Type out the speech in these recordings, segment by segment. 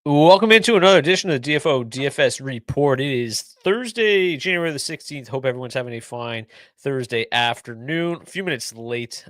Welcome into another edition of the DFO DFS Report. It is Thursday, January the 16th. Hope everyone's having a fine Thursday afternoon. A few minutes late.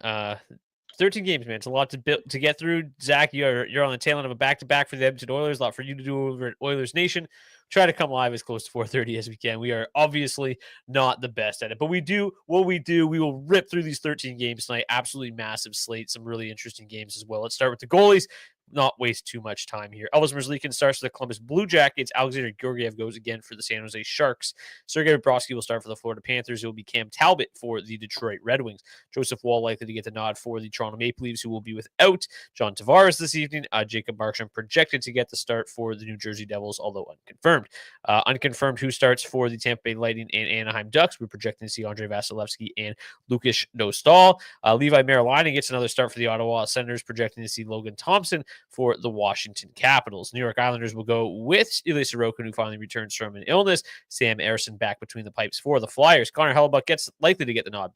13 games, man. It's a lot to get through. Zach, you're on the tail end of a back-to-back for the Edmonton Oilers. A lot for you to do over at Oilers Nation. Try to come live as close to 4:30 as we can. We are obviously not the best at it, but we do what we do. We will rip through these 13 games tonight. Absolutely massive slate. Some really interesting games as well. Let's start with the goalies. Not waste too much time here. Elvis Merzlikins starts for the Columbus Blue Jackets. Alexander Georgiev goes again for the San Jose Sharks. Sergei Bobrovsky will start for the Florida Panthers. It will be Cam Talbot for the Detroit Red Wings. Joseph Woll likely to get the nod for the Toronto Maple Leafs, who will be without John Tavares this evening. Jacob Markstrom projected to get the start for the New Jersey Devils, although unconfirmed. Unconfirmed who starts for the Tampa Bay Lightning and Anaheim Ducks. We're projecting to see Andrei Vasilevsky and Lukas Dostal. Levi Marilyn gets another start for the Ottawa Senators, projecting to see Logan Thompson for the Washington Capitals. New York Islanders will go with Ilya Sorokin, who finally returns from an illness. Sam Ersson back between the pipes for the Flyers. Connor Hellebuyck gets likely to get the nod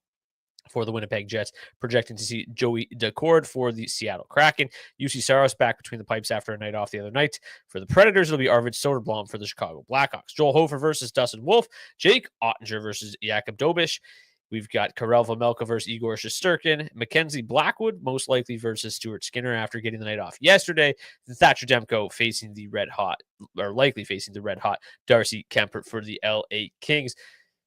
for the Winnipeg Jets, projecting to see Joey Daccord for the Seattle Kraken. UC Saros back between the pipes after a night off the other night. For the Predators, it'll be Arvid Soderblom for the Chicago Blackhawks. Joel Hofer versus Dustin Wolf. Jake Ottinger versus Jakub Dobish. We've got Karel Vejmelka versus Igor Shesterkin. Mackenzie Blackwood, most likely versus Stuart Skinner after getting the night off yesterday. Thatcher Demko facing the red hot, or likely facing the red hot Darcy Kemper for the LA Kings.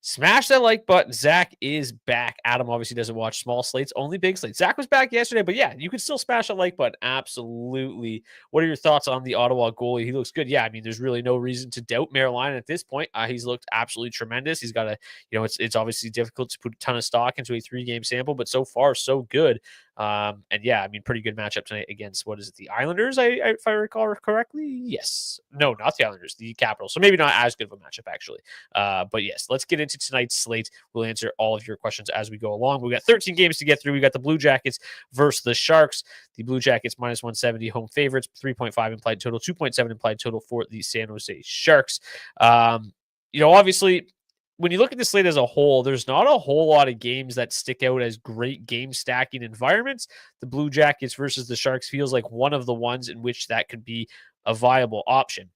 Smash that like button. Zach is back. Adam obviously doesn't watch small slates, only big slates. Zach was back yesterday, but yeah, you can still smash that like button. Absolutely. What are your thoughts on the Ottawa goalie? He looks good. Yeah, I mean, there's really no reason to doubt Marilyn at this point. He's looked absolutely tremendous. He's got it's obviously difficult to put a ton of stock into a 3-game sample, but so far, so good. And yeah, I mean, pretty good matchup tonight against, what is it, the Islanders, if I recall correctly? Yes. No, not the Islanders, the Capitals. So maybe not as good of a matchup, actually. But yes, let's get into tonight's slate. We'll answer all of your questions as we go along. We've got 13 games to get through. We got the Blue Jackets versus the Sharks. The Blue Jackets minus 170 home favorites, 3.5 implied total, 2.7 implied total for the San Jose Sharks. Obviously, when you look at the slate as a whole, there's not a whole lot of games that stick out as great game stacking environments. The Blue Jackets versus the Sharks feels like one of the ones in which that could be a viable option.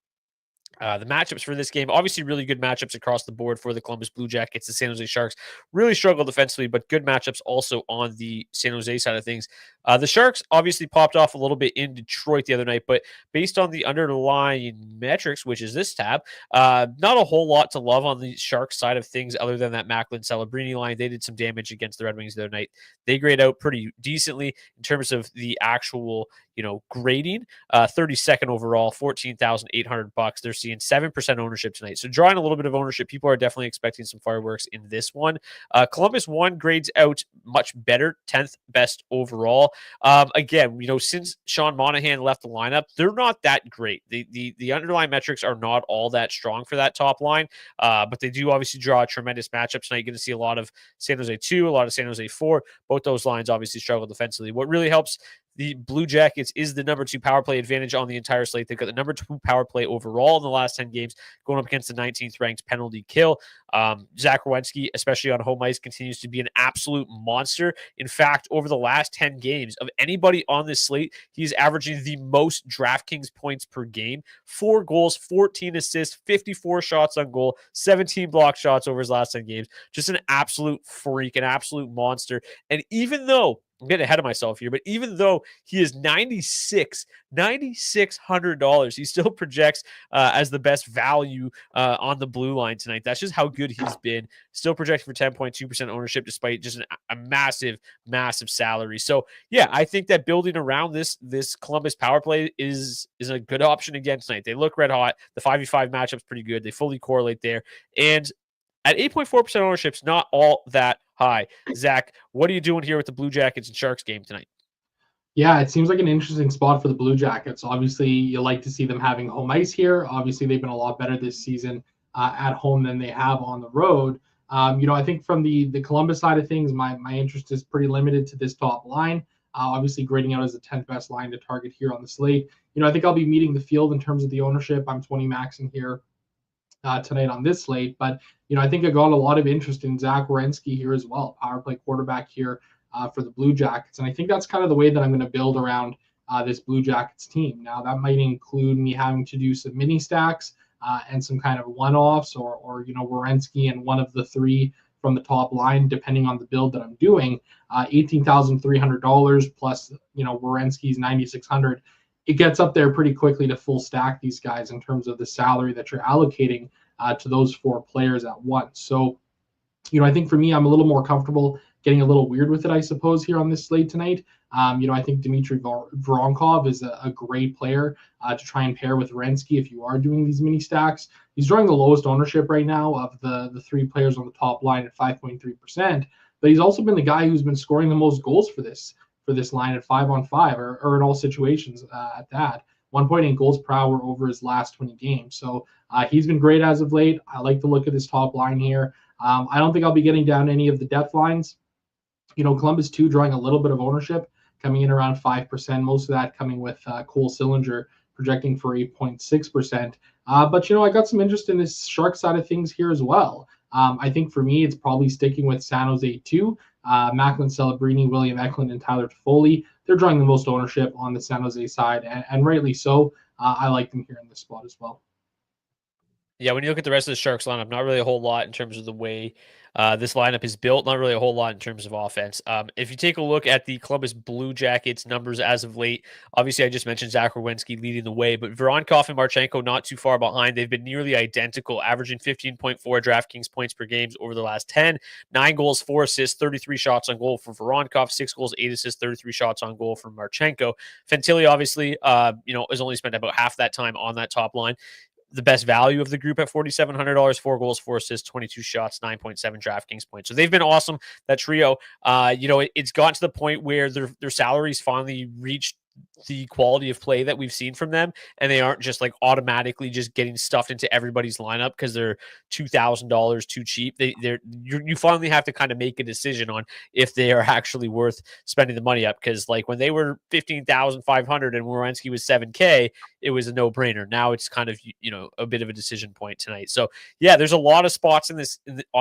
The matchups for this game, obviously really good matchups across the board for the Columbus Blue Jackets. The San Jose Sharks really struggle defensively, but good matchups also on the San Jose side of things. The Sharks obviously popped off a little bit in Detroit the other night, but based on the underlying metrics, which is this tab, not a whole lot to love on the Sharks side of things other than that Macklin Celebrini line. They did some damage against the Red Wings the other night. They grade out pretty decently in terms of the actual grading. 32nd overall, $14,800. They're seeing 7% ownership tonight. So drawing a little bit of ownership. People are definitely expecting some fireworks in this one. Columbus one grades out much better, 10th best overall. Again, since Sean Monahan left the lineup, they're not that great. The underlying metrics are not all that strong for that top line, but they do obviously draw a tremendous matchup tonight. You're going to see a lot of San Jose 2, a lot of San Jose 4. Both those lines obviously struggle defensively. What really helps the Blue Jackets is the number 2 power play advantage on the entire slate. They've got the number 2 power play overall in the last 10 games, going up against the 19th ranked penalty kill. Zach Werenski, especially on home ice, continues to be an absolute monster. In fact, over the last 10 games of anybody on this slate, he's averaging the most DraftKings points per game. 4 goals, 14 assists, 54 shots on goal, 17 block shots over his last 10 games. Just an absolute freak, an absolute monster. And even though I'm getting ahead of myself here, but even though he is $9,600, he still projects as the best value on the blue line tonight. That's just how good he's been. Still projected for 10.2% ownership, despite just a massive, massive salary. So yeah, I think that building around this Columbus power play is a good option again tonight. They look red hot. The 5v5 matchup's pretty good. They fully correlate there. And at 8.4% ownership, it's not all that high. Zach, what are you doing here with the Blue Jackets and Sharks game tonight? Yeah, it seems like an interesting spot for the Blue Jackets. Obviously, you like to see them having home ice here. Obviously, they've been a lot better this season at home than they have on the road. I think from the Columbus side of things, my interest is pretty limited to this top line. Obviously, grading out as the 10th best line to target here on the slate. I think I'll be meeting the field in terms of the ownership. I'm 20 maxing here tonight on this slate. But, I think I got a lot of interest in Zach Werenski here as well, power play quarterback here for the Blue Jackets. And I think that's kind of the way that I'm going to build around this Blue Jackets team. Now, that might include me having to do some mini stacks and some kind of one-offs, or Werenski and one of the three from the top line, depending on the build that I'm doing. $18,300 plus, Werenski's 9,600. It gets up there pretty quickly to full stack these guys in terms of the salary that you're allocating to those four players at once. So, I think for me, I'm a little more comfortable getting a little weird with it, I suppose, here on this slate tonight. I think Dmitry Voronkov is a great player to try and pair with Werenski if you are doing these mini stacks. He's drawing the lowest ownership right now of the three players on the top line at 5.3%, but he's also been the guy who's been scoring the most goals for this line at 5-on-5 or in all situations at that. 1.8 goals per hour over his last 20 games. So he's been great as of late. I like the look of this top line here. I don't think I'll be getting down any of the depth lines. Columbus too, drawing a little bit of ownership, coming in around 5%. Most of that coming with Cole Sillinger projecting for 8.6%. But I got some interest in this Shark side of things here as well. I think for me, it's probably sticking with San Jose too. Macklin Celebrini, William Eklund, and Tyler Toffoli. They're drawing the most ownership on the San Jose side, and rightly so. I like them here in this spot as well. Yeah, when you look at the rest of the Sharks lineup, not really a whole lot in terms of the way this lineup is built. Not really a whole lot in terms of offense. If you take a look at the Columbus Blue Jackets numbers as of late, obviously I just mentioned Zach Werenski leading the way, but Voronkov and Marchenko not too far behind. They've been nearly identical, averaging 15.4 DraftKings points per games over the last 10. 9 goals, 4 assists, 33 shots on goal for Voronkov, 6 goals, 8 assists, 33 shots on goal for Marchenko. Fantilli, obviously, has only spent about half that time on that top line. The best value of the group at $4,700, 4 goals, 4 assists, 22 shots, 9.7 DraftKings points. So they've been awesome. That trio, it's gotten to the point where their salaries finally reached the quality of play that we've seen from them, and they aren't just like automatically just getting stuffed into everybody's lineup because they're $2,000 too cheap. You finally have to kind of make a decision on if they are actually worth spending the money up, because like when they were 15,500 and Werenski was 7K, it was a no-brainer. Now it's kind of a bit of a decision point tonight. So yeah, there's a lot of spots on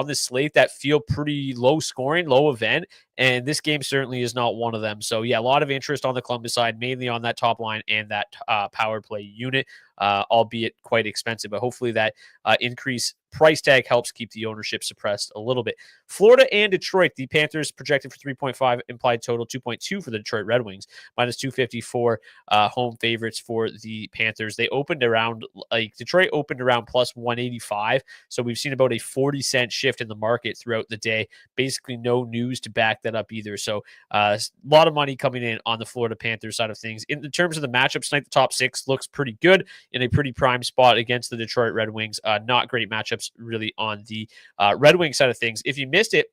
this slate that feel pretty low scoring, low event, and this game certainly is not one of them. So yeah, a lot of interest on the Columbus side, mainly on that top line and that power play unit, albeit quite expensive. But hopefully that increase price tag helps keep the ownership suppressed a little bit. Florida and Detroit, the Panthers projected for 3.5, implied total 2.2 for the Detroit Red Wings, minus 254 home favorites for the Panthers. They opened around, Detroit opened around plus 185. So we've seen about a 40-cent shift in the market throughout the day. Basically no news to back that up either. So a lot of money coming in on the Florida Panthers side of things. In terms of the matchups tonight, the top 6 looks pretty good in a pretty prime spot against the Detroit Red Wings. Not great matchups really on the Red Wings side of things. If you missed it,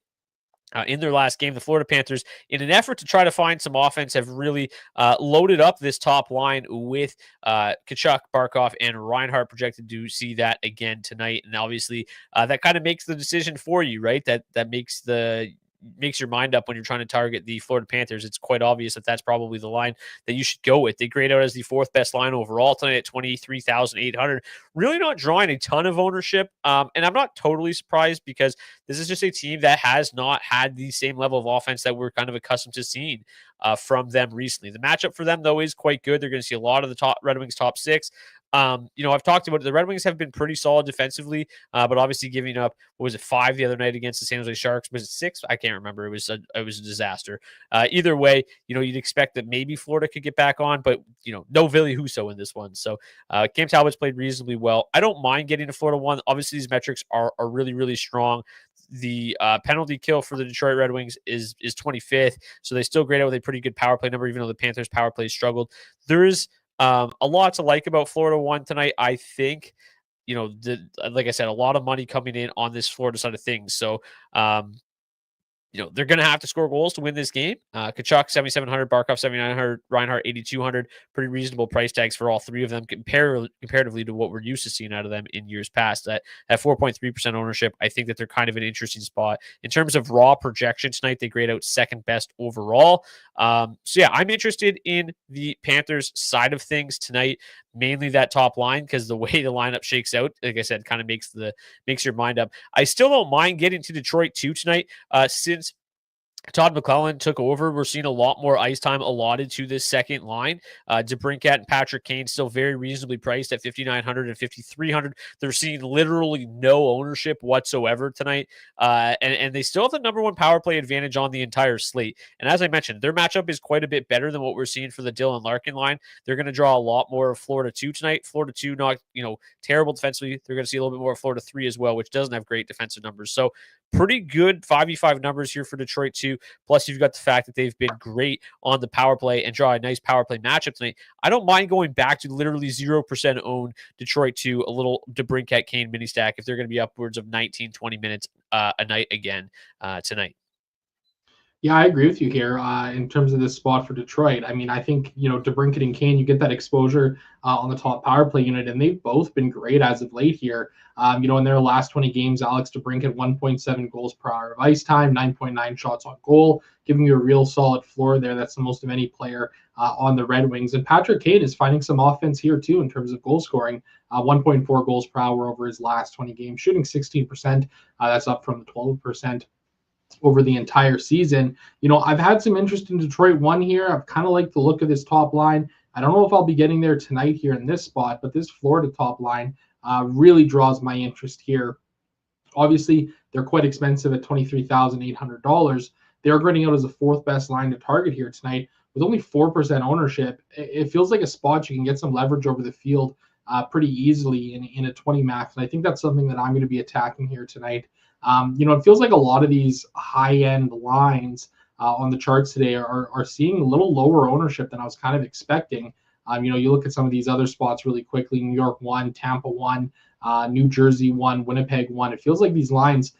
in their last game, the Florida Panthers, in an effort to try to find some offense, have really loaded up this top line with Tkachuk, Barkov, and Reinhart, projected to see that again tonight. And obviously, that kind of makes the decision for you, right? That makes your mind up when you're trying to target the Florida Panthers. It's quite obvious that that's probably the line that you should go with. They grade out as the 4th best line overall tonight at 23,800. Really not drawing a ton of ownership. And I'm not totally surprised, because this is just a team that has not had the same level of offense that we're kind of accustomed to seeing from them recently. The matchup for them, though, is quite good. They're going to see a lot of the Red Wings top 6. I've talked about it. The Red Wings have been pretty solid defensively, but obviously giving up, 5 the other night against the San Jose Sharks? Was it 6? I can't remember. It was a disaster. Either way, you'd expect that maybe Florida could get back on, but no Ville Husso in this one. So Cam Talbot's played reasonably well. I don't mind getting to Florida 1. Obviously, these metrics are really, really strong. The penalty kill for the Detroit Red Wings is 25th, so they still grade out with a pretty good power play number, even though the Panthers' power play struggled. There is a lot to like about Florida 1 tonight. I think, like I said, a lot of money coming in on this Florida side of things. So, they're going to have to score goals to win this game. Tkachuk, 7,700, Barkov, 7,900, Reinhart, 8,200. Pretty reasonable price tags for all three of them comparatively to what we're used to seeing out of them in years past. At 4.3% ownership, I think that they're kind of an interesting spot. In terms of raw projection tonight, they grade out 2nd best overall. So yeah, I'm interested in the Panthers side of things tonight, mainly that top line, because the way the lineup shakes out, like I said, kind of makes your mind up. I still don't mind getting to Detroit too tonight, since Todd McClellan took over. We're seeing a lot more ice time allotted to this second line. DeBrincat and Patrick Kane still very reasonably priced at 5,900 and 5,300. They're seeing literally no ownership whatsoever tonight, and they still have the number one power play advantage on the entire slate. And as I mentioned, their matchup is quite a bit better than what we're seeing for the Dylan Larkin line. They're going to draw a lot more of Florida 2 tonight. Florida 2 not terrible defensively. They're going to see a little bit more of Florida 3 as well, which doesn't have great defensive numbers. So pretty good 5v5 numbers here for Detroit too. Plus, you've got the fact that they've been great on the power play and draw a nice power play matchup tonight. I don't mind going back to literally 0% owned Detroit to a little DeBrincat Kane mini stack if they're going to be upwards of 19, 20 minutes a night again tonight. Yeah, I agree with you here in terms of this spot for Detroit. I mean, I think, DeBrincat and Kane, you get that exposure on the top power play unit, and they've both been great as of late here. In their last 20 games, Alex DeBrincat 1.7 goals per hour of ice time, 9.9 shots on goal, giving you a real solid floor there. That's the most of any player on the Red Wings. And Patrick Kane is finding some offense here too in terms of goal scoring, 1.4 goals per hour over his last 20 games, shooting 16%. That's up from the 12% over the entire season. I've had some interest in Detroit 1 here. I've kind of liked the look of this top line. I don't know if I'll be getting there tonight here in this spot, but this Florida top line really draws my interest here. Obviously, they're quite expensive at $23,800. They're grading out as the fourth best line to target here tonight with only 4% ownership. It feels like a spot you can get some leverage over the field pretty easily in a 20 max. And I think that's something that I'm going to be attacking here tonight. It feels like a lot of these high-end lines on the charts today are seeing a little lower ownership than I was kind of expecting. You look at some of these other spots really quickly: New York 1, Tampa 1, New Jersey 1, Winnipeg 1. It feels like these lines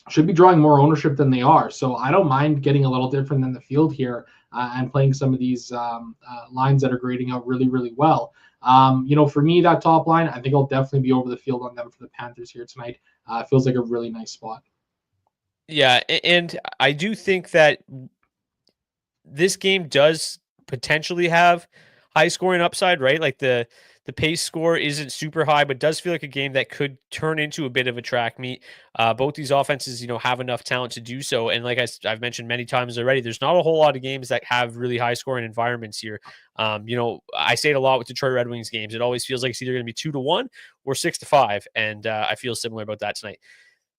should be drawing more ownership than they are. So I don't mind getting a little different than the field here and playing some of these lines that are grading out really, really well. For me, that top line, I think I'll definitely be over the field on them for the Panthers here tonight. It feels like a really nice spot. Yeah, and I do think that this game does potentially have high scoring upside, right? Like the pace score isn't super high, but does feel like a game that could turn into a bit of a track meet. Both these offenses, have enough talent to do so. And like I've mentioned many times already, there's not a whole lot of games that have really high scoring environments here. I say it a lot with Detroit Red Wings games. It always feels like it's either going to be 2-1 or 6-5. And I feel similar about that tonight.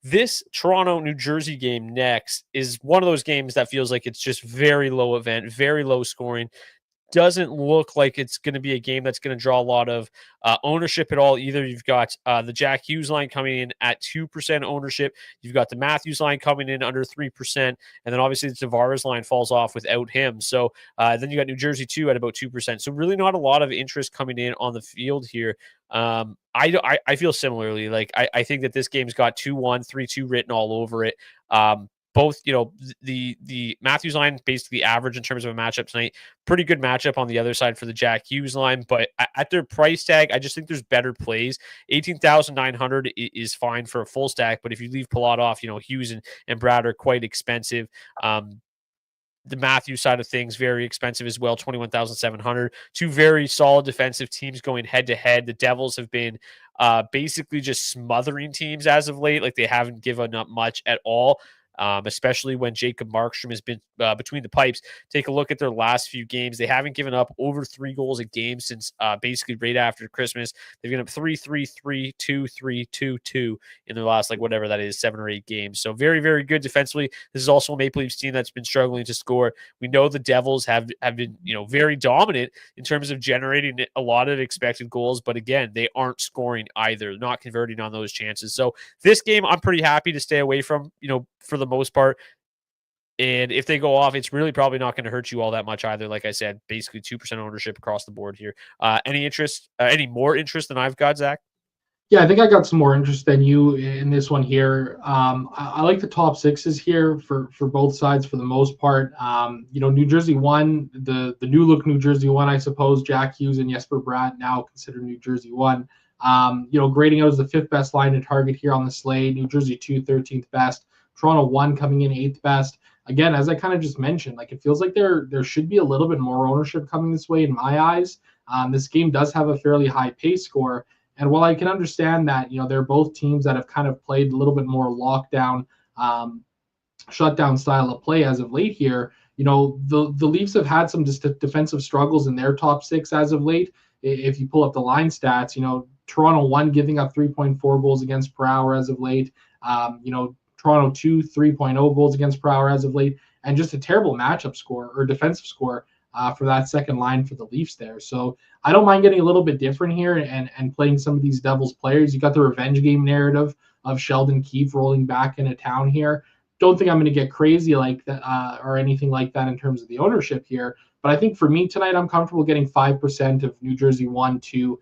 This Toronto, New Jersey game next is one of those games that feels like it's just very low event, very low scoring. Doesn't look like it's going to be a game that's going to draw a lot of ownership at all either. You've got the Jack Hughes line coming in at 2% ownership. You've got the Matthews line coming in under 3%. And then obviously the Tavares line falls off without him. So then you got New Jersey 2 at about 2%. So really not a lot of interest coming in on the field here. I feel similarly. Like I think that this game's got 2-1, 3-2 written all over it. Both, the Matthews line basically average in terms of a matchup tonight. Pretty good matchup on the other side for the Jack Hughes line, but at their price tag, I just think there's better plays. 18,900 is fine for a full stack, but if you leave Palat off, Hughes and Brad are quite expensive. The Matthews side of things, very expensive as well, 21,700. Two very solid defensive teams going head to head. The Devils have been basically just smothering teams as of late. Like they haven't given up much at all. Especially when Jacob Markstrom has been between the pipes. Take a look at their last few games. They haven't given up over 3 goals a game since basically right after Christmas. They've given up 3-3-3, 2-3, 2-2 in their last, whatever that is, 7 or 8 games. So very, very good defensively. This is also a Maple Leafs team that's been struggling to score. We know the Devils have been, very dominant in terms of generating a lot of expected goals, but again, they aren't scoring either, not converting on those chances. So this game, I'm pretty happy to stay away from, for the most part. And if they go off, it's really probably not going to hurt you all that much either. Like I said, basically 2% ownership across the board here. Any more interest than I've got, Zach? Yeah, I think I got some more interest than you in this one here. I like the top sixes here for both sides for the most part. New Jersey 1, the new look New Jersey 1, I suppose. Jack Hughes and Jesper Bratt now considered New Jersey 1. Grading out as the 5th best line to target here on the slate. New Jersey 2, 13th best. Toronto 1 coming in 8th best. Again, as I kind of just mentioned, it feels like there should be a little bit more ownership coming this way in my eyes. This game does have a fairly high pace score. And while I can understand that, they're both teams that have kind of played a little bit more lockdown shutdown style of play as of late here. The Leafs have had some defensive struggles in their top six as of late. If you pull up the line stats, Toronto 1 giving up 3.4 goals against per hour as of late. Toronto 2, 3.0 goals against per hour as of late, and just a terrible matchup score or defensive score for that second line for the Leafs there. So I don't mind getting a little bit different here and playing some of these Devils players. You got the revenge game narrative of Sheldon Keefe rolling back into town here. Don't think I'm going to get crazy like that or anything like that in terms of the ownership here. But I think for me tonight, I'm comfortable getting 5% of New Jersey 1, 2,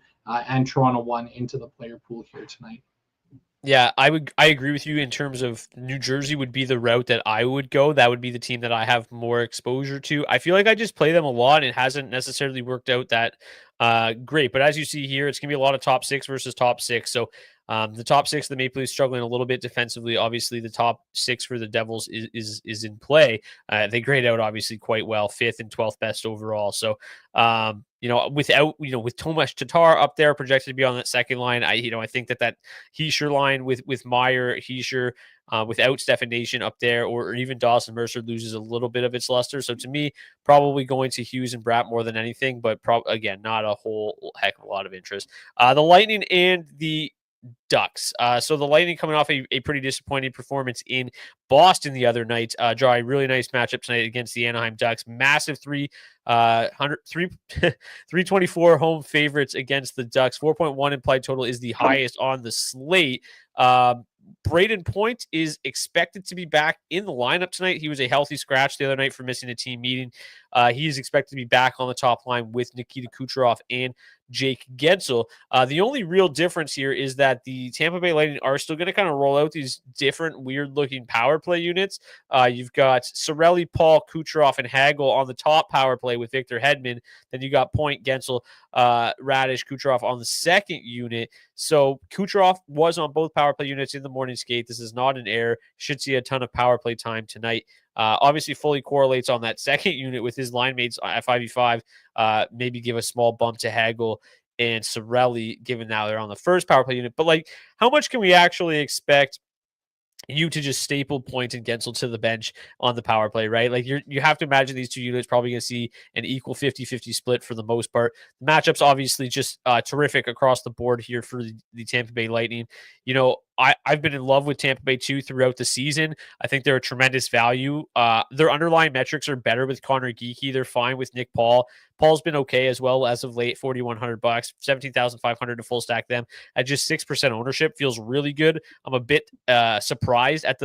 and Toronto 1 into the player pool here tonight. Yeah, I agree with you in terms of New Jersey would be the route that I would go. That would be the team that I have more exposure to. I feel like I just play them a lot and it hasn't necessarily worked out that great. But as you see here, it's gonna be a lot of top six versus top six. So the top six, the Maple Leafs struggling a little bit defensively. Obviously, the top six for the Devils is in play. They grade out obviously quite well, 5th and 12th best overall. So with Tomas Tatar up there projected to be on that second line, I think that Hischier line with Meyer, Hischier, without Stefan Nation up there, or even Dawson Mercer loses a little bit of its luster. So to me, probably going to Hughes and Bratt more than anything, but again, not a whole heck of a lot of interest. The Lightning and the Ducks. So the Lightning coming off a pretty disappointing performance in Boston the other night. Draw a really nice matchup tonight against the Anaheim Ducks. Massive 324 home favorites against the Ducks. 4.1 implied total is the highest on the slate. Braden Point is expected to be back in the lineup tonight. He was a healthy scratch the other night for missing a team meeting. He is expected to be back on the top line with Nikita Kucherov and Jake Gensel. The only real difference here is that the Tampa Bay Lightning are still going to kind of roll out these different weird-looking power play units. You've got Cirelli, Paul, Kucherov, and Hagel on the top power play with Victor Hedman. Then you got Point, Gensel, Radish, Kucherov on the second unit. So Kucherov was on both power play units in the morning skate. This is not an error. Should see a ton of power play time tonight. Obviously fully correlates on that second unit with his line mates at 5v5. Maybe give a small bump to Hagel and Cirelli, given now they're on the first power play unit. But how much can we actually expect you to just staple Point and Gensel to the bench on the power play, right? You have to imagine these two units probably going to see an equal 50-50 split for the most part. The matchup's obviously just terrific across the board here for the Tampa Bay Lightning. I've been in love with Tampa Bay too throughout the season. I think they're a tremendous value. Their underlying metrics are better with Connor Geekie. They're fine with Nick Paul. Paul's been okay as well as of late, $4,100, 17,500 to full stack them at just 6% ownership. Feels really good. I'm a bit surprised at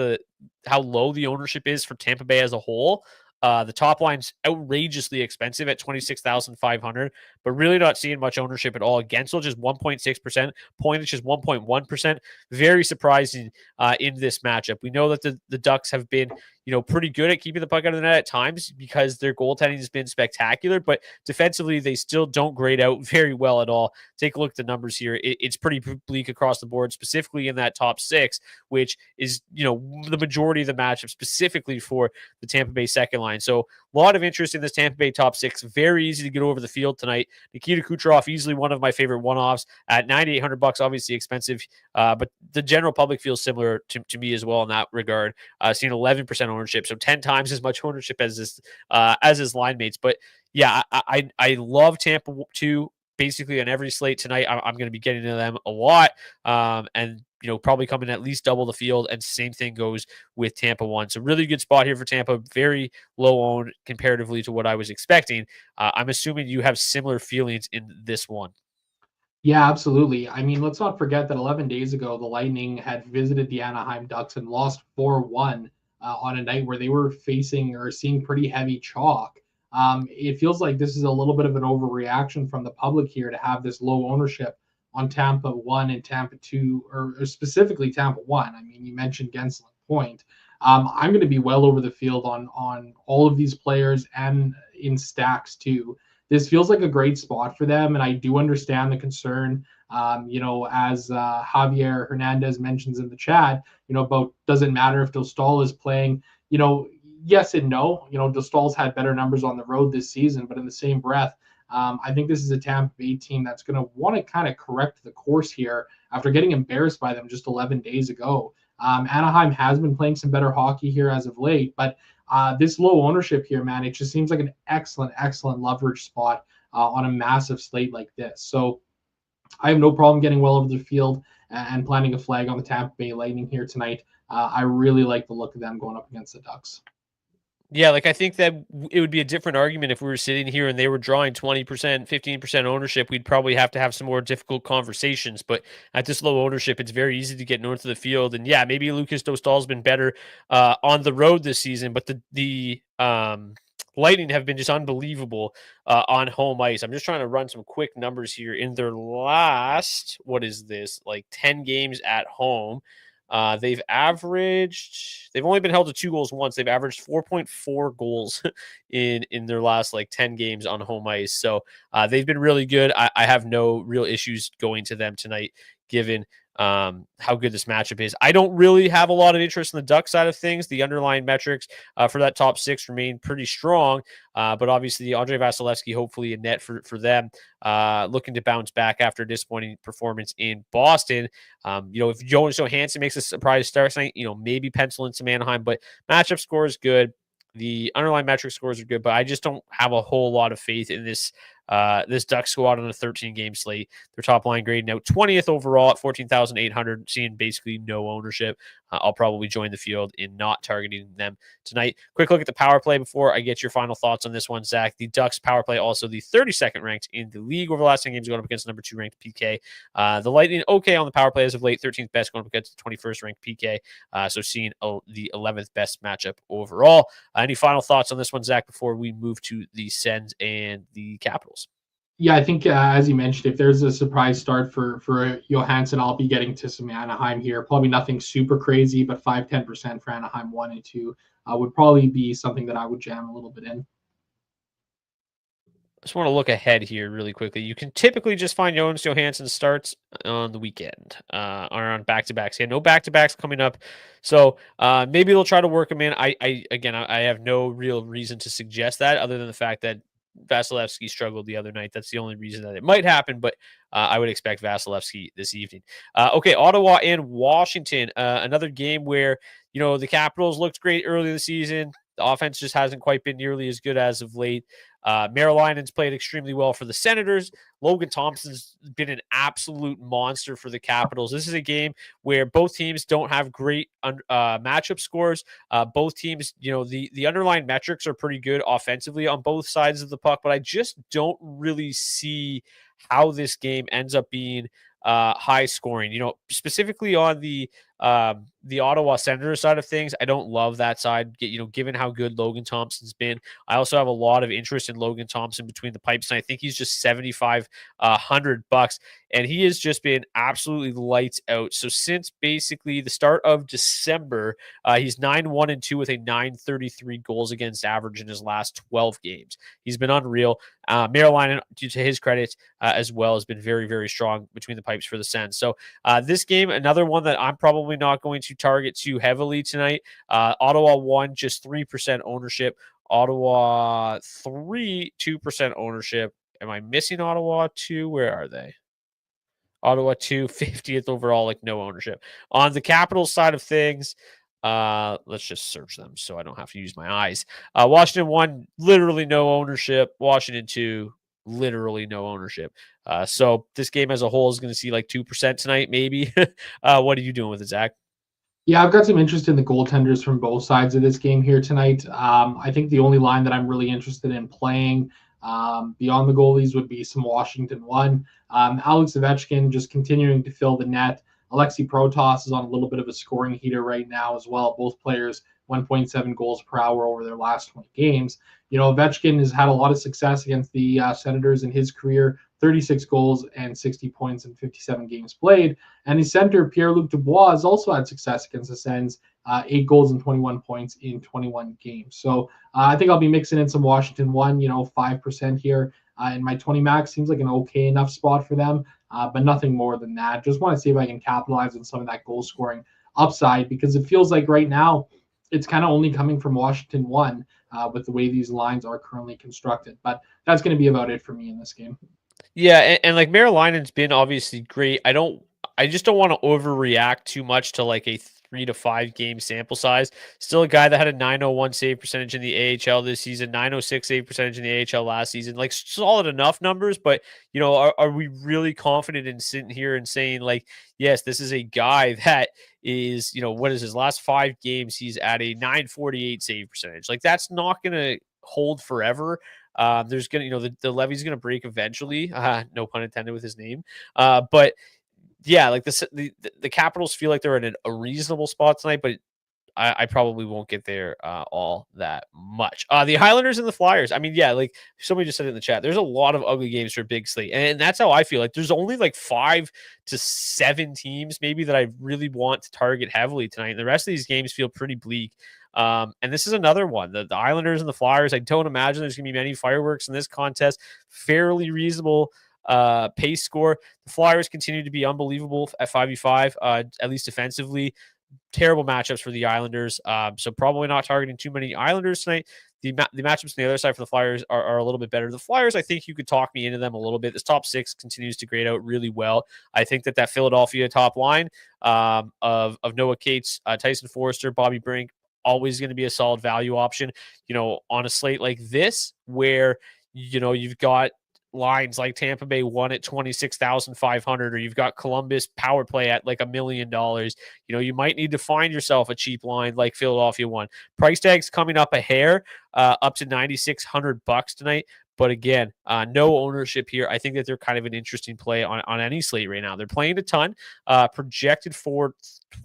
how low the ownership is for Tampa Bay as a whole. The top line's outrageously expensive at 26,500, but really not seeing much ownership at all. Gensel just 1.6%, Point is just 1.1%. Very surprising in this matchup. We know that the Ducks have been, pretty good at keeping the puck out of the net at times because their goaltending has been spectacular, but defensively they still don't grade out very well at all. Take a look at the numbers here. It's pretty bleak across the board, specifically in that top six, which is, the majority of the matchup specifically for the Tampa Bay second line. So a lot of interest in this Tampa Bay top six. Very easy to get over the field tonight. Nikita Kucherov, easily one of my favorite one-offs at $9,800, obviously expensive, but the general public feels similar to me as well in that regard. Seeing 11% ownership, so 10 times as much ownership as his line mates. But yeah, I love Tampa too. Basically on every slate tonight, I'm going to be getting to them a lot, and probably coming at least double the field. And same thing goes with Tampa 1. So really good spot here for Tampa. Very low owned comparatively to what I was expecting. I'm assuming you have similar feelings in this one. Yeah, absolutely. I mean, let's not forget that 11 days ago, the Lightning had visited the Anaheim Ducks and lost 4-1 on a night where they were facing or seeing pretty heavy chalk. It feels like this is a little bit of an overreaction from the public here to have this low ownership on Tampa 1 and Tampa 2, or specifically Tampa 1. I mean, you mentioned Gensel and Point. I'm going to be well over the field on all of these players and in stacks too. This feels like a great spot for them, and I do understand the concern. As Javier Hernandez mentions in the chat, about doesn't matter if Dostal is playing. Yes and no. Dostal's had better numbers on the road this season, but in the same breath, I think this is a Tampa Bay team that's going to want to kind of correct the course here after getting embarrassed by them just 11 days ago. Anaheim has been playing some better hockey here as of late, but this low ownership here, man, it just seems like an excellent leverage spot on a massive slate like this. So I have no problem getting well over the field and planting a flag on the Tampa Bay Lightning here tonight. I really like the look of them going up against the Ducks. Yeah, like I think that it would be a different argument if we were sitting here and they were drawing 20%, 15% ownership. We'd probably have to have some more difficult conversations. But at this low ownership, it's very easy to get north of the field. And yeah, maybe Lucas Dostal's been better on the road this season, but the Lightning have been just unbelievable on home ice. I'm just trying to run some quick numbers here. In their last, what is this, like 10 games at home, they've only been held to 2 goals once. They've averaged 4.4 goals in their last like 10 games on home ice. So they've been really good. I have no real issues going to them tonight, given how good this matchup is. I don't really have a lot of interest in the Duck side of things. The underlying metrics for that top 6 remain pretty strong, but obviously Andre Vasilevsky, hopefully a net for them, looking to bounce back after a disappointing performance in Boston. If Johansson makes a surprise start tonight, maybe pencil in some Anaheim, but matchup score is good. The underlying metric scores are good, but I just don't have a whole lot of faith in this Duck squad on a 13-game slate. Their top line grade now 20th overall at 14,800, seeing basically no ownership. I'll probably join the field in not targeting them tonight. Quick look at the power play before I get your final thoughts on this one, Zach. The Ducks power play also the 32nd ranked in the league over the last 10 games, going up against the number 2 ranked PK. The Lightning, okay on the power play as of late, 13th best, going up against the 21st ranked PK. So seeing the 11th best matchup overall. Any final thoughts on this one, Zach, before we move to the Sens and the Capitals? Yeah, I think as you mentioned, if there's a surprise start for Johansson, I'll be getting to some Anaheim here. Probably nothing super crazy, but 5-10% for Anaheim 1 and 2 would probably be something that I would jam a little bit in. I just want to look ahead here really quickly. You can typically just find Jonas Johansson starts on the weekend or on back-to-backs. Yeah, no back-to-backs coming up. So maybe they'll try to work him in. I have no real reason to suggest that other than the fact that Vasilevsky struggled the other night. That's the only reason that it might happen, but I would expect Vasilevsky this evening. Okay, Ottawa and Washington. Another game where, the Capitals looked great early this season. The offense just hasn't quite been nearly as good as of late. Marylinen's played extremely well for the Senators. Logan Thompson's been an absolute monster for the Capitals. This is a game where both teams don't have great matchup scores. Both teams, the underlying metrics are pretty good offensively on both sides of the puck, but I just don't really see how this game ends up being high scoring. Specifically on the Ottawa Senators side of things, I don't love that side. Given how good Logan Thompson's been, I also have a lot of interest in Logan Thompson between the pipes, and I think he's just $7,500, and he has just been absolutely lights out. So since basically the start of December, he's 9-1-2 with a 933 goals against average in his last 12 games. He's been unreal. Maryland, due to his credit as well, has been very, very strong between the pipes for the Sens. So this game, another one that I'm probably not going to target too heavily tonight. Ottawa 1, just 3% ownership. Ottawa 3, 2% ownership. Am I missing Ottawa 2? Where are they? Ottawa 2, 50th overall, like no ownership. On the Capitals side of things, let's just search them so I don't have to use my eyes. Washington 1, literally no ownership. Washington 2, literally no ownership. So this game as a whole is going to see like 2% tonight, maybe. What are you doing with it, Zach? Yeah, I've got some interest in the goaltenders from both sides of this game here tonight. I think the only line that I'm really interested in playing beyond the goalies would be some Washington 1. Alex Ovechkin just continuing to fill the net. Alexei Protas is on a little bit of a scoring heater right now as well. Both players 1.7 goals per hour over their last 20 games. Ovechkin has had a lot of success against the Senators in his career, 36 goals and 60 points in 57 games played. And his center, Pierre-Luc Dubois, has also had success against the Sens, 8 goals and 21 points in 21 games. So I think I'll be mixing in some Washington 1, 5% here. In my 20 max seems like an okay enough spot for them, but nothing more than that. Just want to see if I can capitalize on some of that goal scoring upside, because it feels like right now it's kind of only coming from Washington 1 with the way these lines are currently constructed. But that's going to be about it for me in this game. Yeah, and like Marylinen's been obviously great. I just don't want to overreact too much to like a 3 to 5 game sample size. Still a guy that had a 901 save percentage in the AHL this season, 906 save percentage in the AHL last season. Like solid enough numbers, but are we really confident in sitting here and saying like, yes, this is a guy that is, what is his last 5 games? He's at a 948 save percentage. Like that's not going to hold forever. There's gonna, the levy's gonna break eventually. No pun intended with his name. But yeah, like the Capitals feel like they're in a reasonable spot tonight, but I probably won't get there all that much. The Highlanders and the Flyers. I mean, yeah, like somebody just said in the chat, there's a lot of ugly games for big slate, and that's how I feel. Like there's only like 5 to 7 teams maybe that I really want to target heavily tonight, and the rest of these games feel pretty bleak. And this is another one. The Islanders and the Flyers. I don't imagine there's going to be many fireworks in this contest. Fairly reasonable pace score. The Flyers continue to be unbelievable at 5v5, at least defensively. Terrible matchups for the Islanders. So probably not targeting too many Islanders tonight. The matchups on the other side for the Flyers are a little bit better. The Flyers, I think you could talk me into them a little bit. This top 6 continues to grade out really well. I think that Philadelphia top line of Noah Cates, Tyson Forster, Bobby Brink, always going to be a solid value option. On a slate like this, where you've got lines like Tampa Bay won at 26,500, or you've got Columbus power play at like $1 million. You might need to find yourself a cheap line like Philadelphia won. Price tag's coming up a hair, up to $9,600 tonight. But again, no ownership here. I think that they're kind of an interesting play on any slate right now. They're playing a ton, projected for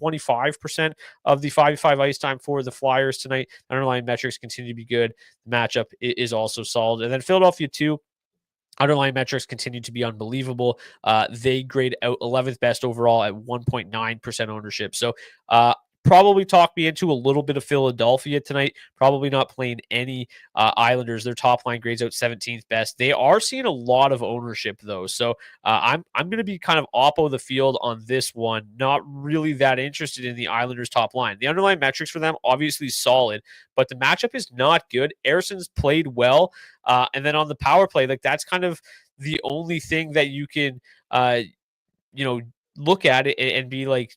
25% of the 5v5 ice time for the Flyers tonight. Underlying metrics continue to be good. The matchup is also solid. And then Philadelphia too. Underlying metrics continue to be unbelievable. They grade out 11th best overall at 1.9% ownership. So probably talk me into a little bit of Philadelphia tonight. Probably not playing any Islanders. Their top line grades out 17th best. They are seeing a lot of ownership though. So I'm going to be kind of oppo the field on this one. Not really that interested in the Islanders top line. The underlying metrics for them obviously solid, but the matchup is not good. Erson's played well. And then on the power play, like that's kind of the only thing that you can, look at it and be like,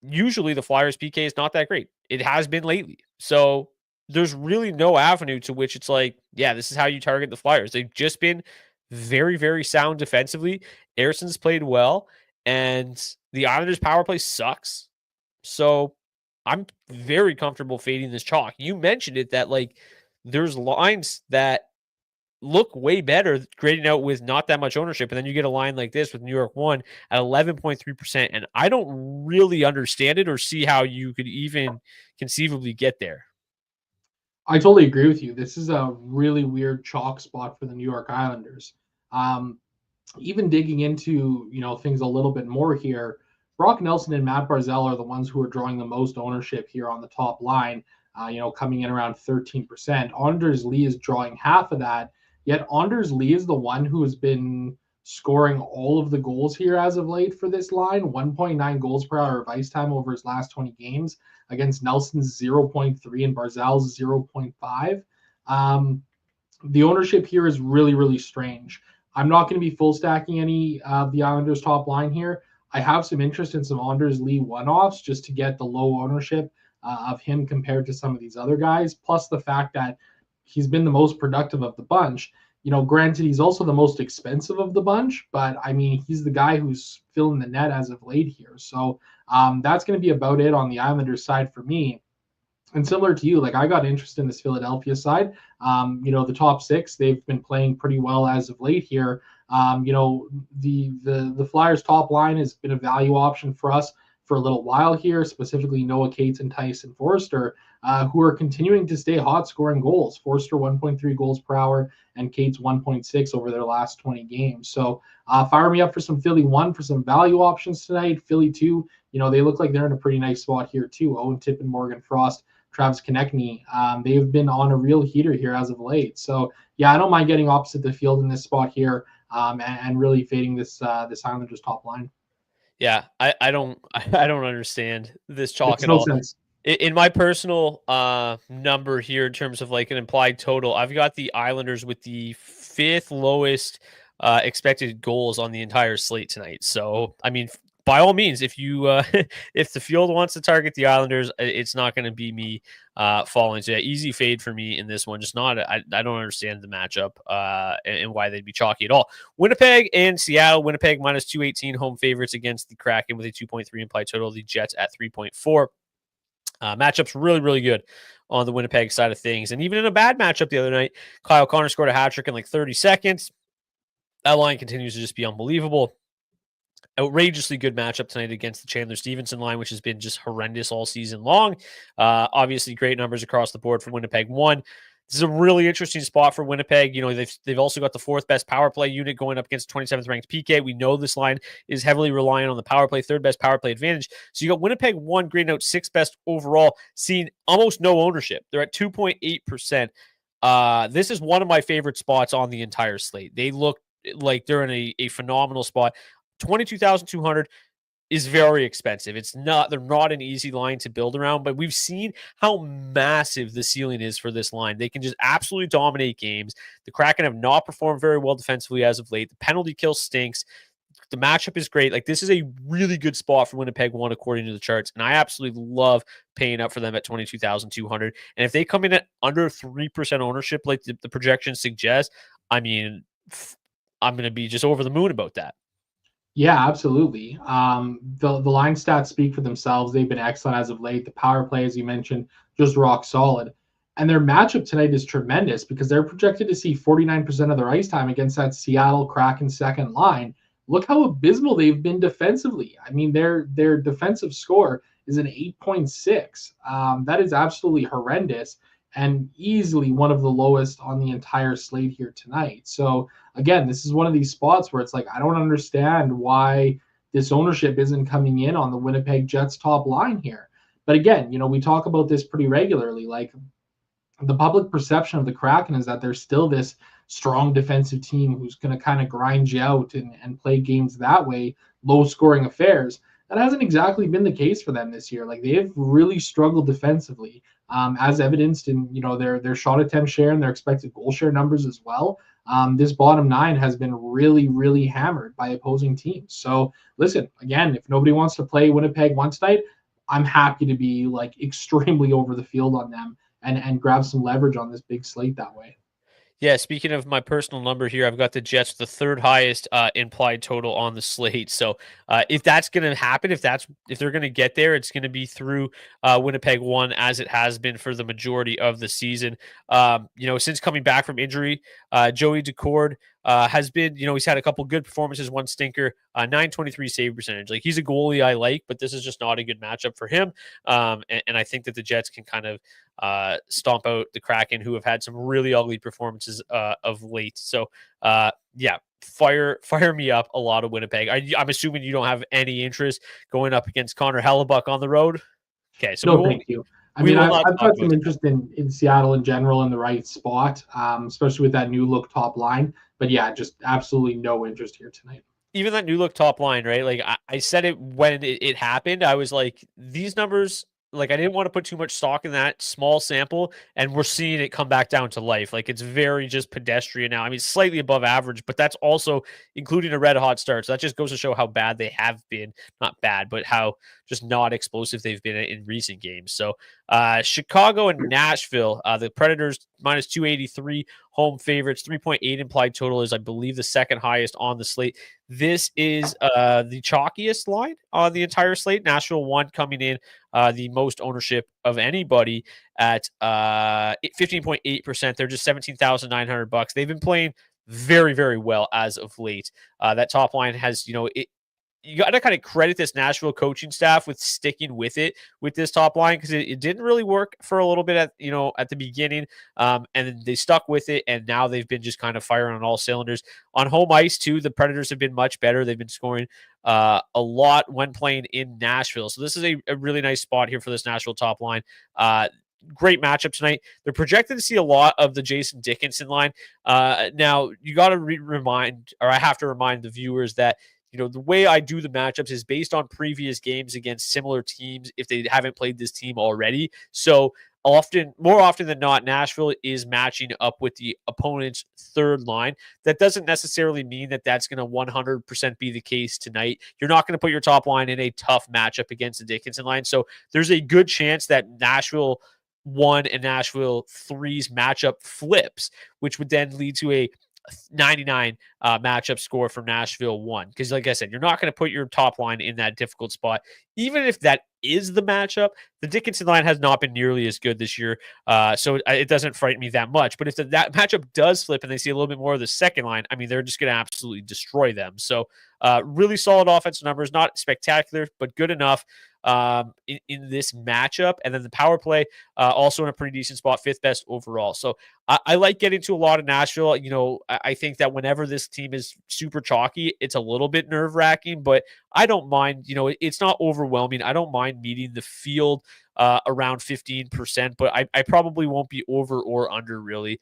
usually the Flyers PK is not that great. It has been lately. So there's really no avenue to which it's like, yeah, this is how you target the Flyers. They've just been very, very sound defensively. Erson's played well, and the Islanders power play sucks. So I'm very comfortable fading this chalk. You mentioned it that like there's lines that look way better grading out with not that much ownership. And then you get a line like this with New York 1 at 11.3%. And I don't really understand it or see how you could even conceivably get there. I totally agree with you. This is a really weird chalk spot for the New York Islanders. Even digging into, things a little bit more here, Brock Nelson and Matt Barzal are the ones who are drawing the most ownership here on the top line, coming in around 13%. Anders Lee is drawing half of that. Yet Anders Lee is the one who has been scoring all of the goals here as of late for this line. 1.9 goals per hour of ice time over his last 20 games against Nelson's 0.3 and Barzal's 0.5. The ownership here is really, really strange. I'm not going to be full stacking any of the Islanders top line here. I have some interest in some Anders Lee one-offs just to get the low ownership of him compared to some of these other guys, plus the fact that he's been the most productive of the bunch. Granted, he's also the most expensive of the bunch, but I mean, he's the guy who's filling the net as of late here. So that's going to be about it on the Islanders side for me. And similar to you, like I got interest in this Philadelphia side. The top 6, they've been playing pretty well as of late here. The Flyers top line has been a value option for us for a little while here, specifically Noah Cates and Tyson Forster, who are continuing to stay hot scoring goals. Forster 1.3 goals per hour and Cates 1.6 over their last 20 games. So fire me up for some Philly 1 for some value options tonight. Philly 2, they look like they're in a pretty nice spot here too. Owen Tippin, Morgan Frost, Travis Konechny, they've been on a real heater here as of late. So yeah, I don't mind getting opposite the field in this spot here and really fading this Islanders top line. Yeah, I don't understand this chalk Makes at no all. sense. In my personal number here in terms of like an implied total, I've got the Islanders with the 5th lowest expected goals on the entire slate tonight. So, I mean, by all means, if you if the field wants to target the Islanders, it's not going to be me falling. So yeah, easy fade for me in this one. Just not. I don't understand the matchup and why they'd be chalky at all. Winnipeg and Seattle. Winnipeg minus 218 home favorites against the Kraken with a 2.3 implied total. The Jets at 3.4. Matchup's really, really good on the Winnipeg side of things. And even in a bad matchup the other night, Kyle Connor scored a hat trick in like 30 seconds. That line continues to just be unbelievable. Outrageously good matchup tonight against the Chandler Stevenson line, which has been just horrendous all season long. Obviously, great numbers across the board for Winnipeg. This is a really interesting spot for Winnipeg. You know, they've also got the 4th best power play unit going up against 27th ranked PK. We know this line is heavily reliant on the power play, 3rd best power play advantage. So you got Winnipeg 1, grading out 6th best overall, seeing almost no ownership. They're at 2.8%. This is one of my favorite spots on the entire slate. They look like they're in a phenomenal spot. 22,200 is very expensive. They're not an easy line to build around, but we've seen how massive the ceiling is for this line. They can just absolutely dominate games. The Kraken have not performed very well defensively as of late. The penalty kill stinks. The matchup is great. Like, this is a really good spot for Winnipeg 1 according to the charts, and I absolutely love paying up for them at 22,200. And if they come in at under 3% ownership, like the projections suggest, I mean, I'm going to be just over the moon about that. Yeah, absolutely. The line stats speak for themselves. They've been excellent as of late. The power play, as you mentioned, just rock solid. And their matchup tonight is tremendous because they're projected to see 49% of their ice time against that Seattle Kraken second line. Look how abysmal they've been defensively. I mean, their defensive score is an 8.6. That is absolutely horrendous and easily one of the lowest on the entire slate here tonight. So again, this is one of these spots where it's like, I don't understand why this ownership isn't coming in on the Winnipeg Jets top line here. But again, you know, we talk about this pretty regularly. Like, the public perception of the Kraken is that they're still this strong defensive team who's going to kind of grind you out and play games that way, low scoring affairs. That hasn't exactly been the case for them this year. Like, they have really struggled defensively, as evidenced in, you know, their shot attempt share and their expected goal share numbers as well. This bottom 9 has been really, really hammered by opposing teams. So listen, again, if nobody wants to play Winnipeg once tonight, I'm happy to be like extremely over the field on them and grab some leverage on this big slate that way. Yeah, speaking of my personal number here, I've got the Jets, the 3rd highest implied total on the slate. So if that's going to happen, if they're going to get there, it's going to be through Winnipeg 1, as it has been for the majority of the season. You know, since coming back from injury, Joey Decord has been, you know, he's had a couple good performances, one stinker, 923 save percentage. Like, he's a goalie I like, but this is just not a good matchup for him. And I think that the Jets can kind of stomp out the Kraken, who have had some really ugly performances of late. So yeah, fire me up a lot of Winnipeg. I'm assuming you don't have any interest going up against Connor Hellebuck on the road. Okay, so no, thank you. I mean, I've got some interest in Seattle in general in the right spot, especially with that new look top line. But yeah, just absolutely no interest here tonight. Even that new look top line, right? Like, I said it when it happened. I was like, these numbers, like, I didn't want to put too much stock in that small sample, and we're seeing it come back down to life. Like, it's very just pedestrian now. I mean, slightly above average, but that's also including a red hot start. So that just goes to show how bad they have been. Not bad, but how just not explosive they've been in recent games. So Chicago and Nashville, the Predators minus 283 home favorites, 3.8 implied total is, I believe, the 2nd highest on the slate. This is the chalkiest line on the entire slate. Nashville 1 coming in the most ownership of anybody at 15.8%. They're just $17,900. They've been playing very, very well as of late. That top line has, you know, you got to kind of credit this Nashville coaching staff with sticking with it with this top line, because it didn't really work for a little bit at the beginning, and then they stuck with it, and now they've been just kind of firing on all cylinders. On home ice too, the Predators have been much better. They've been scoring a lot when playing in Nashville, so this is a really nice spot here for this Nashville top line. Great matchup tonight. They're projected to see a lot of the Jason Dickinson line. Now you got to I have to remind the viewers that, you know, the way I do the matchups is based on previous games against similar teams if they haven't played this team already. So more often than not, Nashville is matching up with the opponent's third line. That doesn't necessarily mean that that's going to 100% be the case tonight. You're not going to put your top line in a tough matchup against the Dickinson line. So there's a good chance that Nashville 1 and Nashville 3's matchup flips, which would then lead to a 99 matchup score for Nashville 1. Because like I said, you're not going to put your top line in that difficult spot. Even if that is the matchup, the Dickinson line has not been nearly as good this year. So it doesn't frighten me that much. But if that matchup does flip and they see a little bit more of the second line, I mean, they're just going to absolutely destroy them. So really solid offensive numbers, not spectacular, but good enough in this matchup. And then the power play also in a pretty decent spot, 5th best overall. So I like getting to a lot of Nashville. You know, I think that whenever this team is super chalky, it's a little bit nerve wracking, but I don't mind. You know, it's not overwhelming. I don't mind meeting the field around 15%, but I probably won't be over or under really.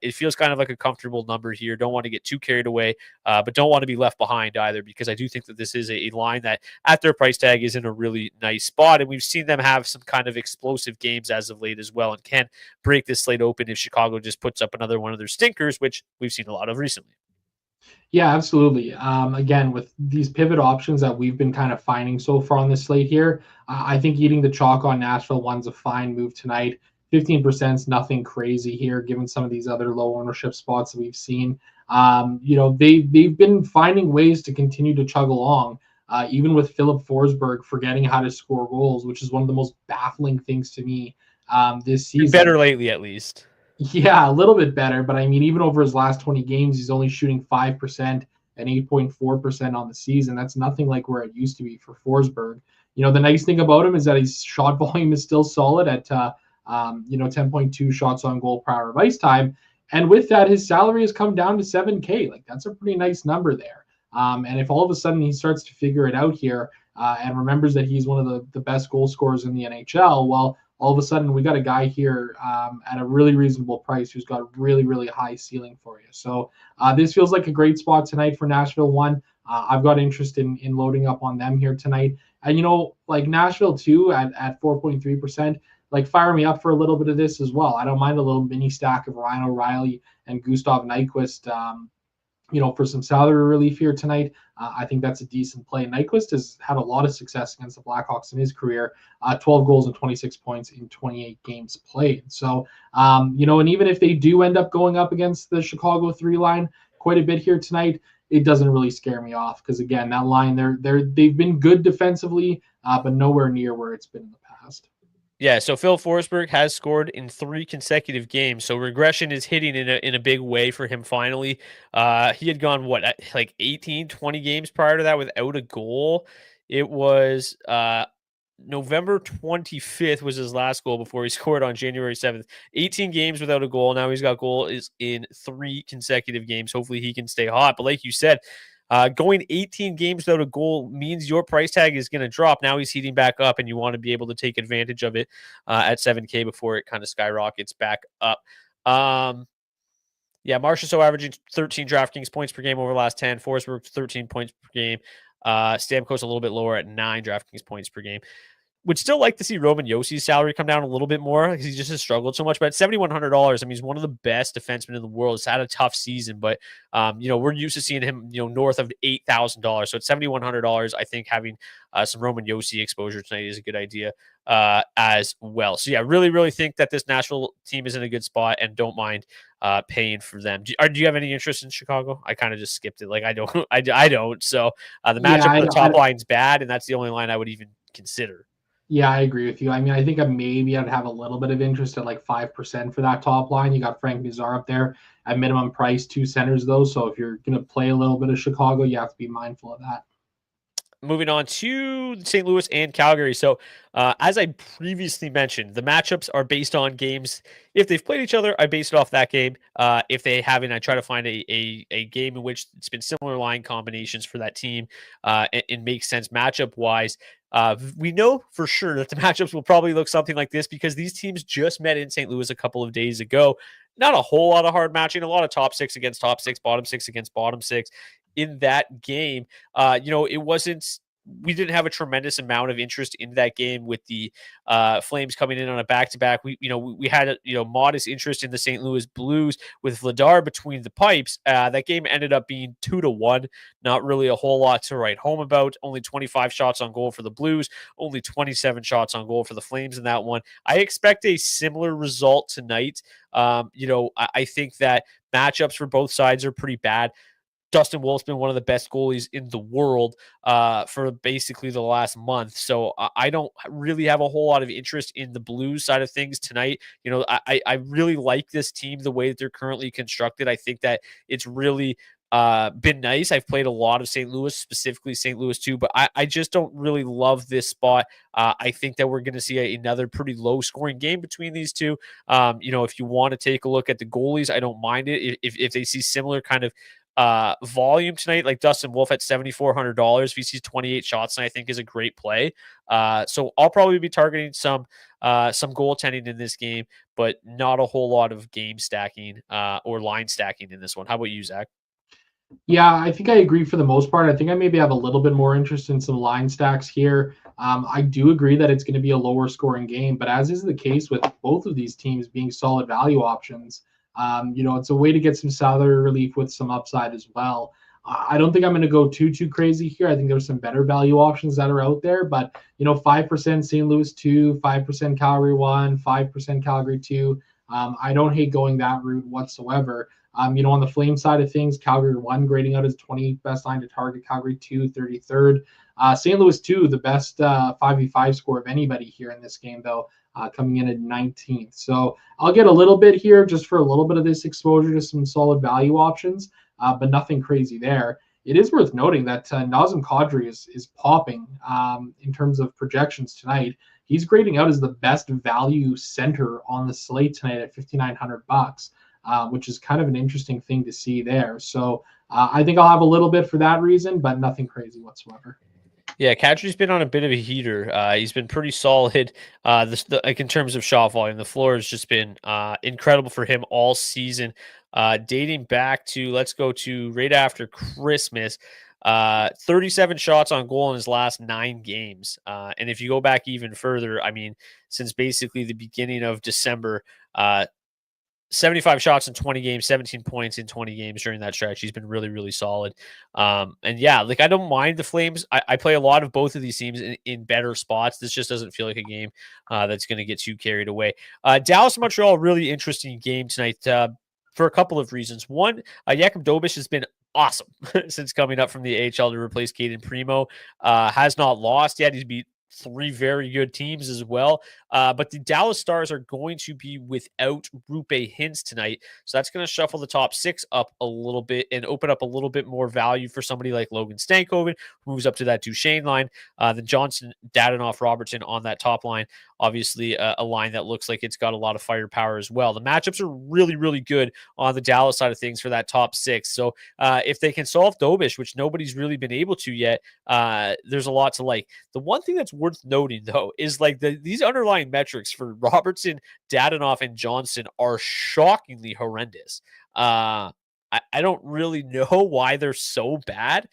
It feels kind of like a comfortable number here. Don't want to get too carried away, but don't want to be left behind either, because I do think that this is a line that at their price tag is in a really nice spot. And we've seen them have some kind of explosive games as of late as well, and can break this slate open if Chicago just puts up another one of their stinkers, which we've seen a lot of recently. Yeah, absolutely. Again, with these pivot options that we've been kind of finding so far on this slate here, I think eating the chalk on Nashville 1's a fine move tonight. 15% is nothing crazy here, given some of these other low ownership spots that we've seen. You know, they've been finding ways to continue to chug along, even with Philip Forsberg forgetting how to score goals, which is one of the most baffling things to me this season. Better lately, at least. Yeah, a little bit better, but I mean, even over his last 20 games, he's only shooting 5% and 8.4% on the season. That's nothing like where it used to be for Forsberg. You know, the nice thing about him is that his shot volume is still solid at 10.2 shots on goal per hour of ice time, and with that, his salary has come down to $7K. Like, that's a pretty nice number there. And if all of a sudden he starts to figure it out here and remembers that he's one of the best goal scorers in the NHL, well, all of a sudden we got a guy here at a really reasonable price who's got a really, really high ceiling for you. So this feels like a great spot tonight for Nashville 1. I've got interest in loading up on them here tonight. And, you know, like Nashville 2 at 4.3%, like fire me up for a little bit of this as well. I don't mind a little mini stack of Ryan O'Reilly and Gustav Nyquist, you know, for some salary relief here tonight. I think that's a decent play. Nyquist has had a lot of success against the Blackhawks in his career, 12 goals and 26 points in 28 games played. So, you know, and even if they do end up going up against the Chicago 3 line quite a bit here tonight, it doesn't really scare me off, because again, that line, they've been good defensively, but nowhere near where it's been in the past. Yeah, so Phil Forsberg has scored in 3 consecutive games, so regression is hitting in a big way for him finally. He had gone, like 18, 20 games prior to that without a goal. It was November 25th was his last goal before he scored on January 7th. 18 games without a goal. Now he's got goal is in 3 consecutive games. Hopefully he can stay hot. But like you said, going 18 games without a goal means your price tag is going to drop. Now he's heating back up, and you want to be able to take advantage of it at 7K before it kind of skyrockets back up. Yeah, Marchessault averaging 13 DraftKings points per game over the last 10. Forsberg 13 points per game. Stamkos a little bit lower at 9 DraftKings points per game. Would still like to see Roman Yossi's salary come down a little bit more, because he just has struggled so much. But at $7,100, I mean, he's one of the best defensemen in the world. He's had a tough season, but you know, we're used to seeing him, you know, north of $8,000. So at $7,100, I think having some Roman Josi exposure tonight is a good idea as well. So yeah, really, really think that this Nashville team is in a good spot, and don't mind paying for them. Do you have any interest in Chicago? I kind of just skipped it. Like I don't, I don't. So the matchup on the top line's bad, and that's the only line I would even consider. Yeah, I agree with you. I mean, I think I'd have a little bit of interest at like 5% for that top line. You got Frank Nazar up there at minimum price, 2 centers though. So if you're going to play a little bit of Chicago, you have to be mindful of that. Moving on to St. Louis and Calgary. So, as I previously mentioned, the matchups are based on games. If they've played each other, I base it off that game. If they haven't, I try to find a game in which it's been similar line combinations for that team and makes sense matchup wise. We know for sure that the matchups will probably look something like this, because these teams just met in St. Louis a couple of days ago. Not a whole lot of hard matching, a lot of top 6 against top 6, bottom 6 against bottom 6 in that game. You know, it wasn't we didn't have a tremendous amount of interest in that game with the Flames coming in on a back-to-back. We had modest interest in the St. Louis Blues with Vladar between the pipes. That game ended up being 2-1. Not really a whole lot to write home about. Only 25 shots on goal for the Blues, only 27 shots on goal for the Flames in that one. I expect a similar result tonight. I think that matchups for both sides are pretty bad. Dustin Wolf's been one of the best goalies in the world for basically the last month. So I don't really have a whole lot of interest in the Blues side of things tonight. I really like this team the way that they're currently constructed. I think that it's really been nice. I've played a lot of St. Louis, specifically St. Louis too, but I just don't really love this spot. I think that we're going to see another pretty low scoring game between these two. If you want to take a look at the goalies, I don't mind it. If they see similar kind of volume tonight, like Dustin Wolf at $7,400, if he sees 28 shots, and I think is a great play. So I'll probably be targeting some goaltending in this game, but not a whole lot of game stacking or line stacking in this one. How about you, Zach? Yeah, I think I agree for the most part. I think I maybe have a little bit more interest in some line stacks here. I do agree that it's going to be a lower scoring game, but as is the case with both of these teams being solid value options, it's a way to get some salary relief with some upside as well. I don't think I'm going to go too crazy here. I think there's some better value options that are out there, but 5% St. Louis 2, 5% Calgary 1, 5% Calgary 2. I don't hate going that route whatsoever. On the Flame side of things, Calgary 1 grading out as 20th best line to target, Calgary 2, 33rd. St. Louis 2, the best 5v5 score of anybody here in this game, though, coming in at 19th. So I'll get a little bit here just for a little bit of this exposure to some solid value options, but nothing crazy there. It is worth noting that Nazem Kadri is popping in terms of projections tonight. He's grading out as the best value center on the slate tonight at $5,900. Which is kind of an interesting thing to see there. So I think I'll have a little bit for that reason, but nothing crazy whatsoever. Yeah, Kadri's been on a bit of a heater. He's been pretty solid. Like in terms of shot volume, the floor has just been incredible for him all season, dating back to let's go to right after Christmas. 37 shots on goal in his last 9 games. And if you go back even further, I mean, since basically the beginning of December, 75 shots in 20 games, 17 points in 20 games during that stretch. He's been really, really solid. And yeah, like I don't mind the Flames. I play a lot of both of these teams in better spots. This just doesn't feel like a game that's going to get too carried away. Dallas Montreal, really interesting game tonight for a couple of reasons. One, Jakub Dobeš has been awesome since coming up from the AHL to replace Caden Primo. Has not lost yet. He's beat 3 very good teams as well. But the Dallas Stars are going to be without Rupe Hintz tonight. So that's going to shuffle the top 6 up a little bit and open up a little bit more value for somebody like Logan Stankoven, who moves up to that Duchesne line. Then Johnson, Dadonov, Robertson on that top line. Obviously, a line that looks like it's got a lot of firepower as well. The matchups are really, really good on the Dallas side of things for that top 6. So if they can solve Dobeš, which nobody's really been able to yet, there's a lot to like. The one thing that's worth noting, though, is like these underlying metrics for Robertson, Dadonov, and Johnson are shockingly horrendous. I don't really know why they're so bad.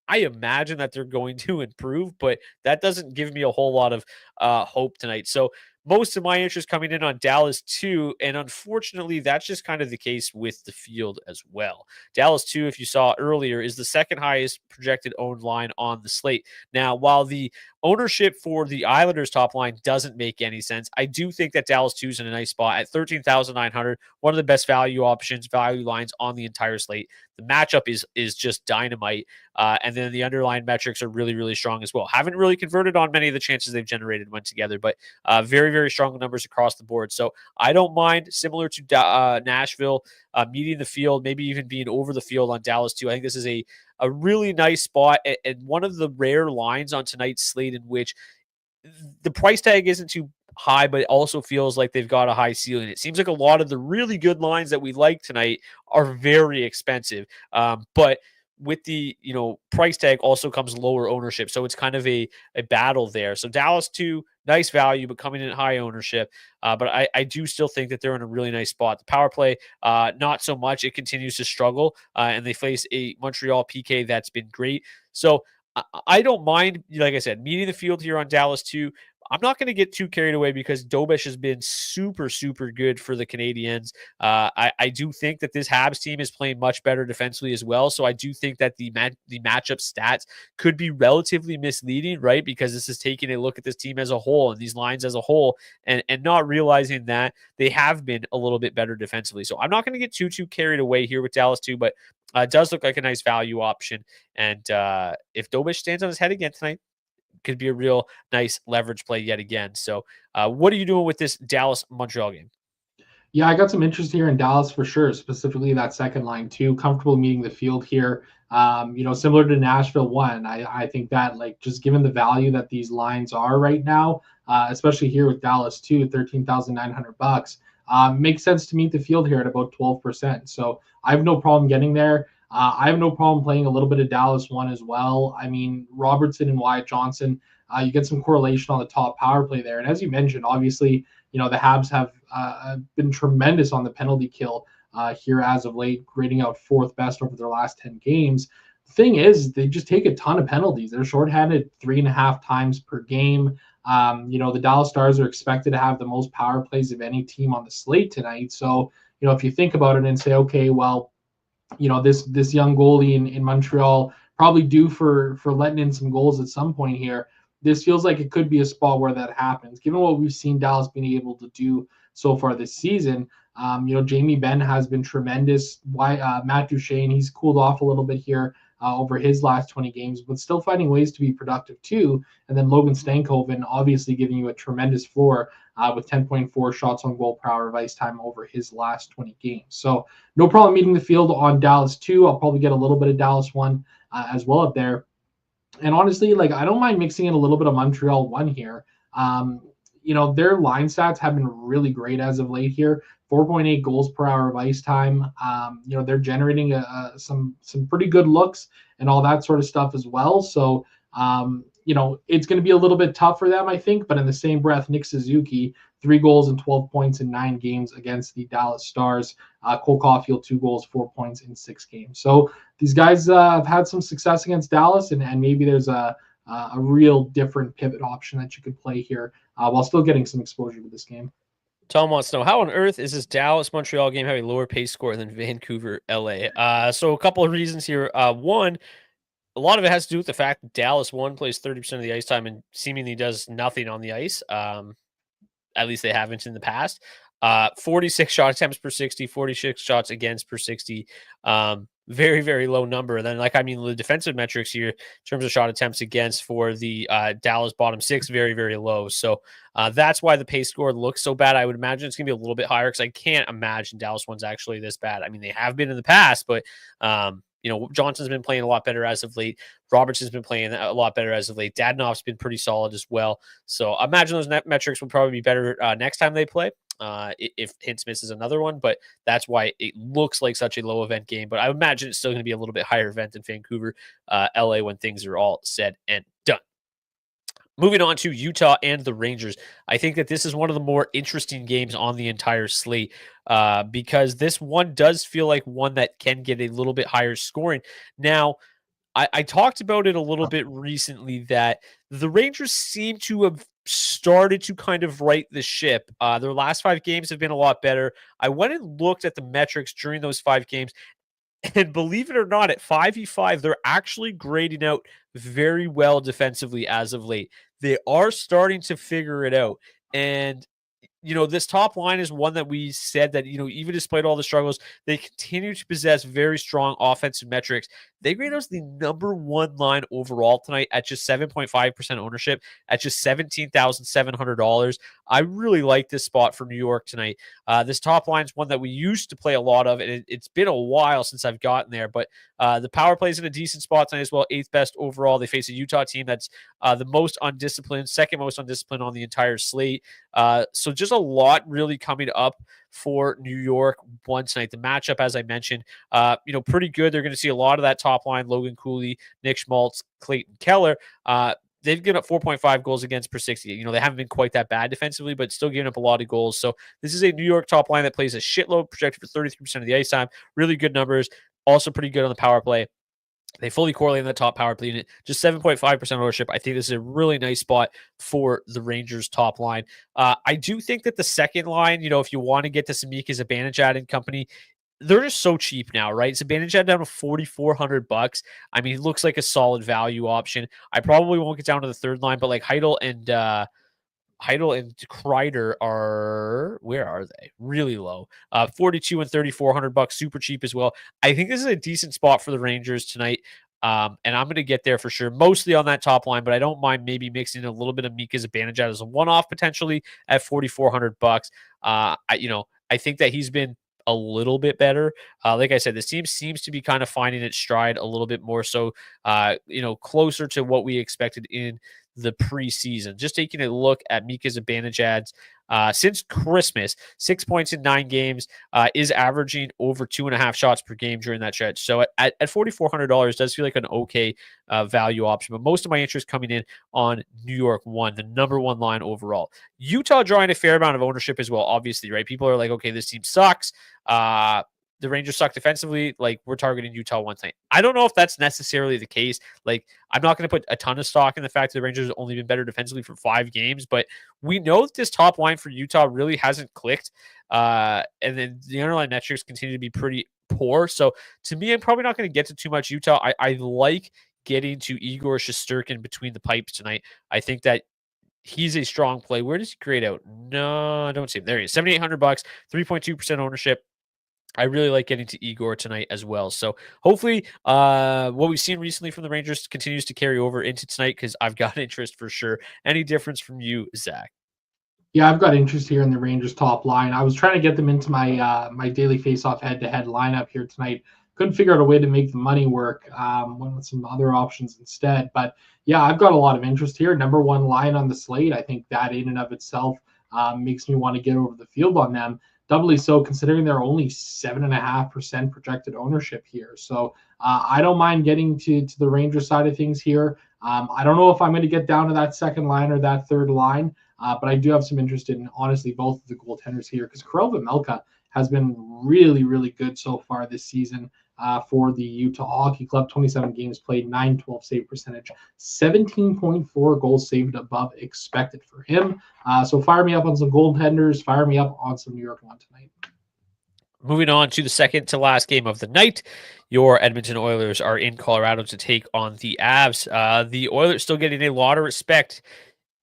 I imagine that they're going to improve, but that doesn't give me a whole lot of hope tonight. So most of my interest coming in on Dallas 2, and unfortunately, that's just kind of the case with the field as well. Dallas 2, if you saw earlier, is the second highest projected owned line on the slate. Now, while the ownership for the Islanders top line doesn't make any sense, I do think that Dallas 2 is in a nice spot at 13,900, one of the best value lines on the entire slate. The matchup is just dynamite. And then the underlying metrics are really, really strong as well. Haven't really converted on many of the chances they've generated when together, but very, very strong numbers across the board. So I don't mind, similar to Nashville, meeting the field, maybe even being over the field on Dallas 2. I think this is a really nice spot and one of the rare lines on tonight's slate in which the price tag isn't too high, but it also feels like they've got a high ceiling. It seems like a lot of the really good lines that we like tonight are very expensive. But with the price tag also comes lower ownership. So it's kind of a battle there. So Dallas 2, nice value, but coming in at high ownership. But I do still think that they're in a really nice spot. The power play, not so much. It continues to struggle. And they face a Montreal PK that's been great. So I don't mind, like I said, meeting the field here on Dallas too. I'm not going to get too carried away because Dobish has been super, super good for the Canadiens. I do think that this Habs team is playing much better defensively as well. So I do think that the matchup stats could be relatively misleading, right? Because this is taking a look at this team as a whole and these lines as a whole, and not realizing that they have been a little bit better defensively. So I'm not going to get too carried away here with Dallas too, but it does look like a nice value option. And if Dobish stands on his head again tonight, could be a real nice leverage play yet again. So what are you doing with this Dallas-Montreal game? Yeah, I got some interest here in Dallas for sure, specifically that second line too. Comfortable meeting the field here. Similar to Nashville one, I think that like just given the value that these lines are right now, especially here with Dallas too, $13,900, makes sense to meet the field here at about 12%. So I have no problem getting there. I have no problem playing a little bit of Dallas one as well. I mean, Robertson and Wyatt Johnson, you get some correlation on the top power play there. And as you mentioned, obviously, the Habs have been tremendous on the penalty kill here as of late, grading out fourth best over their last 10 games. The thing is, they just take a ton of penalties. They're shorthanded 3.5 times per game. The Dallas Stars are expected to have the most power plays of any team on the slate tonight. So, if you think about it and say, okay, well, this young goalie in Montreal probably due for letting in some goals at some point here. This feels like it could be a spot where that happens. Given what we've seen Dallas being able to do so far this season, Jamie Benn has been tremendous. Matt Duchene, he's cooled off a little bit here over his last 20 games, but still finding ways to be productive too. And then Logan Stankoven obviously giving you a tremendous floor with 10.4 shots on goal per hour of ice time over his last 20 games. So no problem meeting the field on Dallas 2. I'll probably get a little bit of Dallas 1 as well up there. And honestly, like I don't mind mixing in a little bit of Montreal 1 here. Their line stats have been really great as of late here. 4.8 goals per hour of ice time. They're generating some pretty good looks and all that sort of stuff as well. So, it's going to be a little bit tough for them, I think. But in the same breath, Nick Suzuki, 3 goals and 12 points in 9 games against the Dallas Stars. Cole Caulfield, 2 goals, 4 points in 6 games. So these guys have had some success against Dallas, and maybe there's a real different pivot option that you could play here while still getting some exposure to this game. Tom wants to know, how on earth is this Dallas-Montreal game having a lower pace score than Vancouver-LA? So a couple of reasons here. One, a lot of it has to do with the fact that Dallas plays 30% of the ice time and seemingly does nothing on the ice. At least they haven't in the past. 46 shot attempts per 60, 46 shots against per 60. Very, very low number. And then, the defensive metrics here in terms of shot attempts against for the Dallas bottom 6, very, very low. So that's why the pace score looks so bad. I would imagine it's going to be a little bit higher because I can't imagine Dallas one's actually this bad. I mean, they have been in the past, but Johnson's been playing a lot better as of late. Robertson's been playing a lot better as of late. Dadonov's been pretty solid as well. So I imagine those net metrics will probably be better next time they play. If Hintz misses another one, but that's why it looks like such a low event game. But I would imagine it's still going to be a little bit higher event than Vancouver, LA when things are all said and done. Moving on to Utah and the Rangers. I think that this is one of the more interesting games on the entire slate because this one does feel like one that can get a little bit higher scoring. Now, I talked about it a little bit recently that the Rangers seem to have started to kind of right the ship. Their last 5 games have been a lot better. I went and looked at the metrics during those 5 games, and believe it or not, at 5v5, they're actually grading out very well defensively as of late. They are starting to figure it out. And this top line is one that we said that, even despite all the struggles, they continue to possess very strong offensive metrics. They grade us the number 1 line overall tonight at just 7.5% ownership at just $17,700. I really like this spot for New York tonight. This top line is one that we used to play a lot of, and it's been a while since I've gotten there, but the power play is in a decent spot tonight as well. 8th best overall. They face a Utah team that's the most undisciplined, second most undisciplined on the entire slate. So just a lot really coming up for New York one tonight. The matchup, as I mentioned, pretty good. They're going to see a lot of that top line: Logan Cooley, Nick Schmaltz, Clayton Keller. They've given up 4.5 goals against per 60. They haven't been quite that bad defensively, but still giving up a lot of goals. So this is a New York top line that plays a shitload, projected for 33% of the ice time. Really good numbers. Also pretty good on the power play. They fully correlate in the top power play unit, just 7.5% ownership. I think this is a really nice spot for the Rangers top line. I do think that the second line, if you want to get to Samika's Zibanejad and company, they're just so cheap now, right? Zibanejad down to $4,400. I mean, he looks like a solid value option. I probably won't get down to the third line, but like Heidel and Kreider are, where are they? Really low. 42 and $3,400, super cheap as well. I think this is a decent spot for the Rangers tonight. And I'm going to get there for sure, mostly on that top line, but I don't mind maybe mixing a little bit of Mika Zibanejad as a one-off potentially at $4,400. I think that he's been a little bit better. Like I said, this team seems to be kind of finding its stride a little bit more so, closer to what we expected in the preseason. Just taking a look at Mika Zibanejad's since Christmas, 6 points in 9 games, is averaging over 2.5 shots per game during that stretch. So at $4,400 does feel like an okay value option. But most of my interest coming in on New York 1, the number 1 line overall. Utah drawing a fair amount of ownership as well, obviously, right? People are like, okay, this team sucks. The Rangers suck defensively. Like, we're targeting Utah one thing. I don't know if that's necessarily the case. Like, I'm not going to put a ton of stock in the fact that the Rangers have only been better defensively for 5 games, but we know that this top line for Utah really hasn't clicked. And then the underlying metrics continue to be pretty poor. So to me, I'm probably not going to get to too much Utah. I like getting to Igor Shesterkin between the pipes tonight. I think that he's a strong play. Where does he grade out? No, I don't see him. There he is. $7,800, 3.2% ownership. I really like getting to Igor tonight as well. So hopefully what we've seen recently from the Rangers continues to carry over into tonight, because I've got interest for sure. Any difference from you, Zach? Yeah, I've got interest here in the Rangers top line. I was trying to get them into my my daily face-off head-to-head lineup here tonight. Couldn't figure out a way to make the money work. Went with some other options instead. But yeah, I've got a lot of interest here. Number 1 line on the slate. I think that in and of itself makes me want to get over the field on them. Doubly so considering they're only 7.5% projected ownership here. So I don't mind getting to the Rangers side of things here. I don't know if I'm going to get down to that second line or that third line, but I do have some interest in, honestly, both of the goaltenders here, because Karel Vejmelka has been really, really good so far this season for the Utah Hockey Club. 27 games played, 912 save percentage, 17.4 goals saved above expected for him. So fire me up on some goaltenders, fire me up on some New York one tonight. Moving on to the second to last game of the night, your Edmonton Oilers are in Colorado to take on the Avs. The Oilers still getting a lot of respect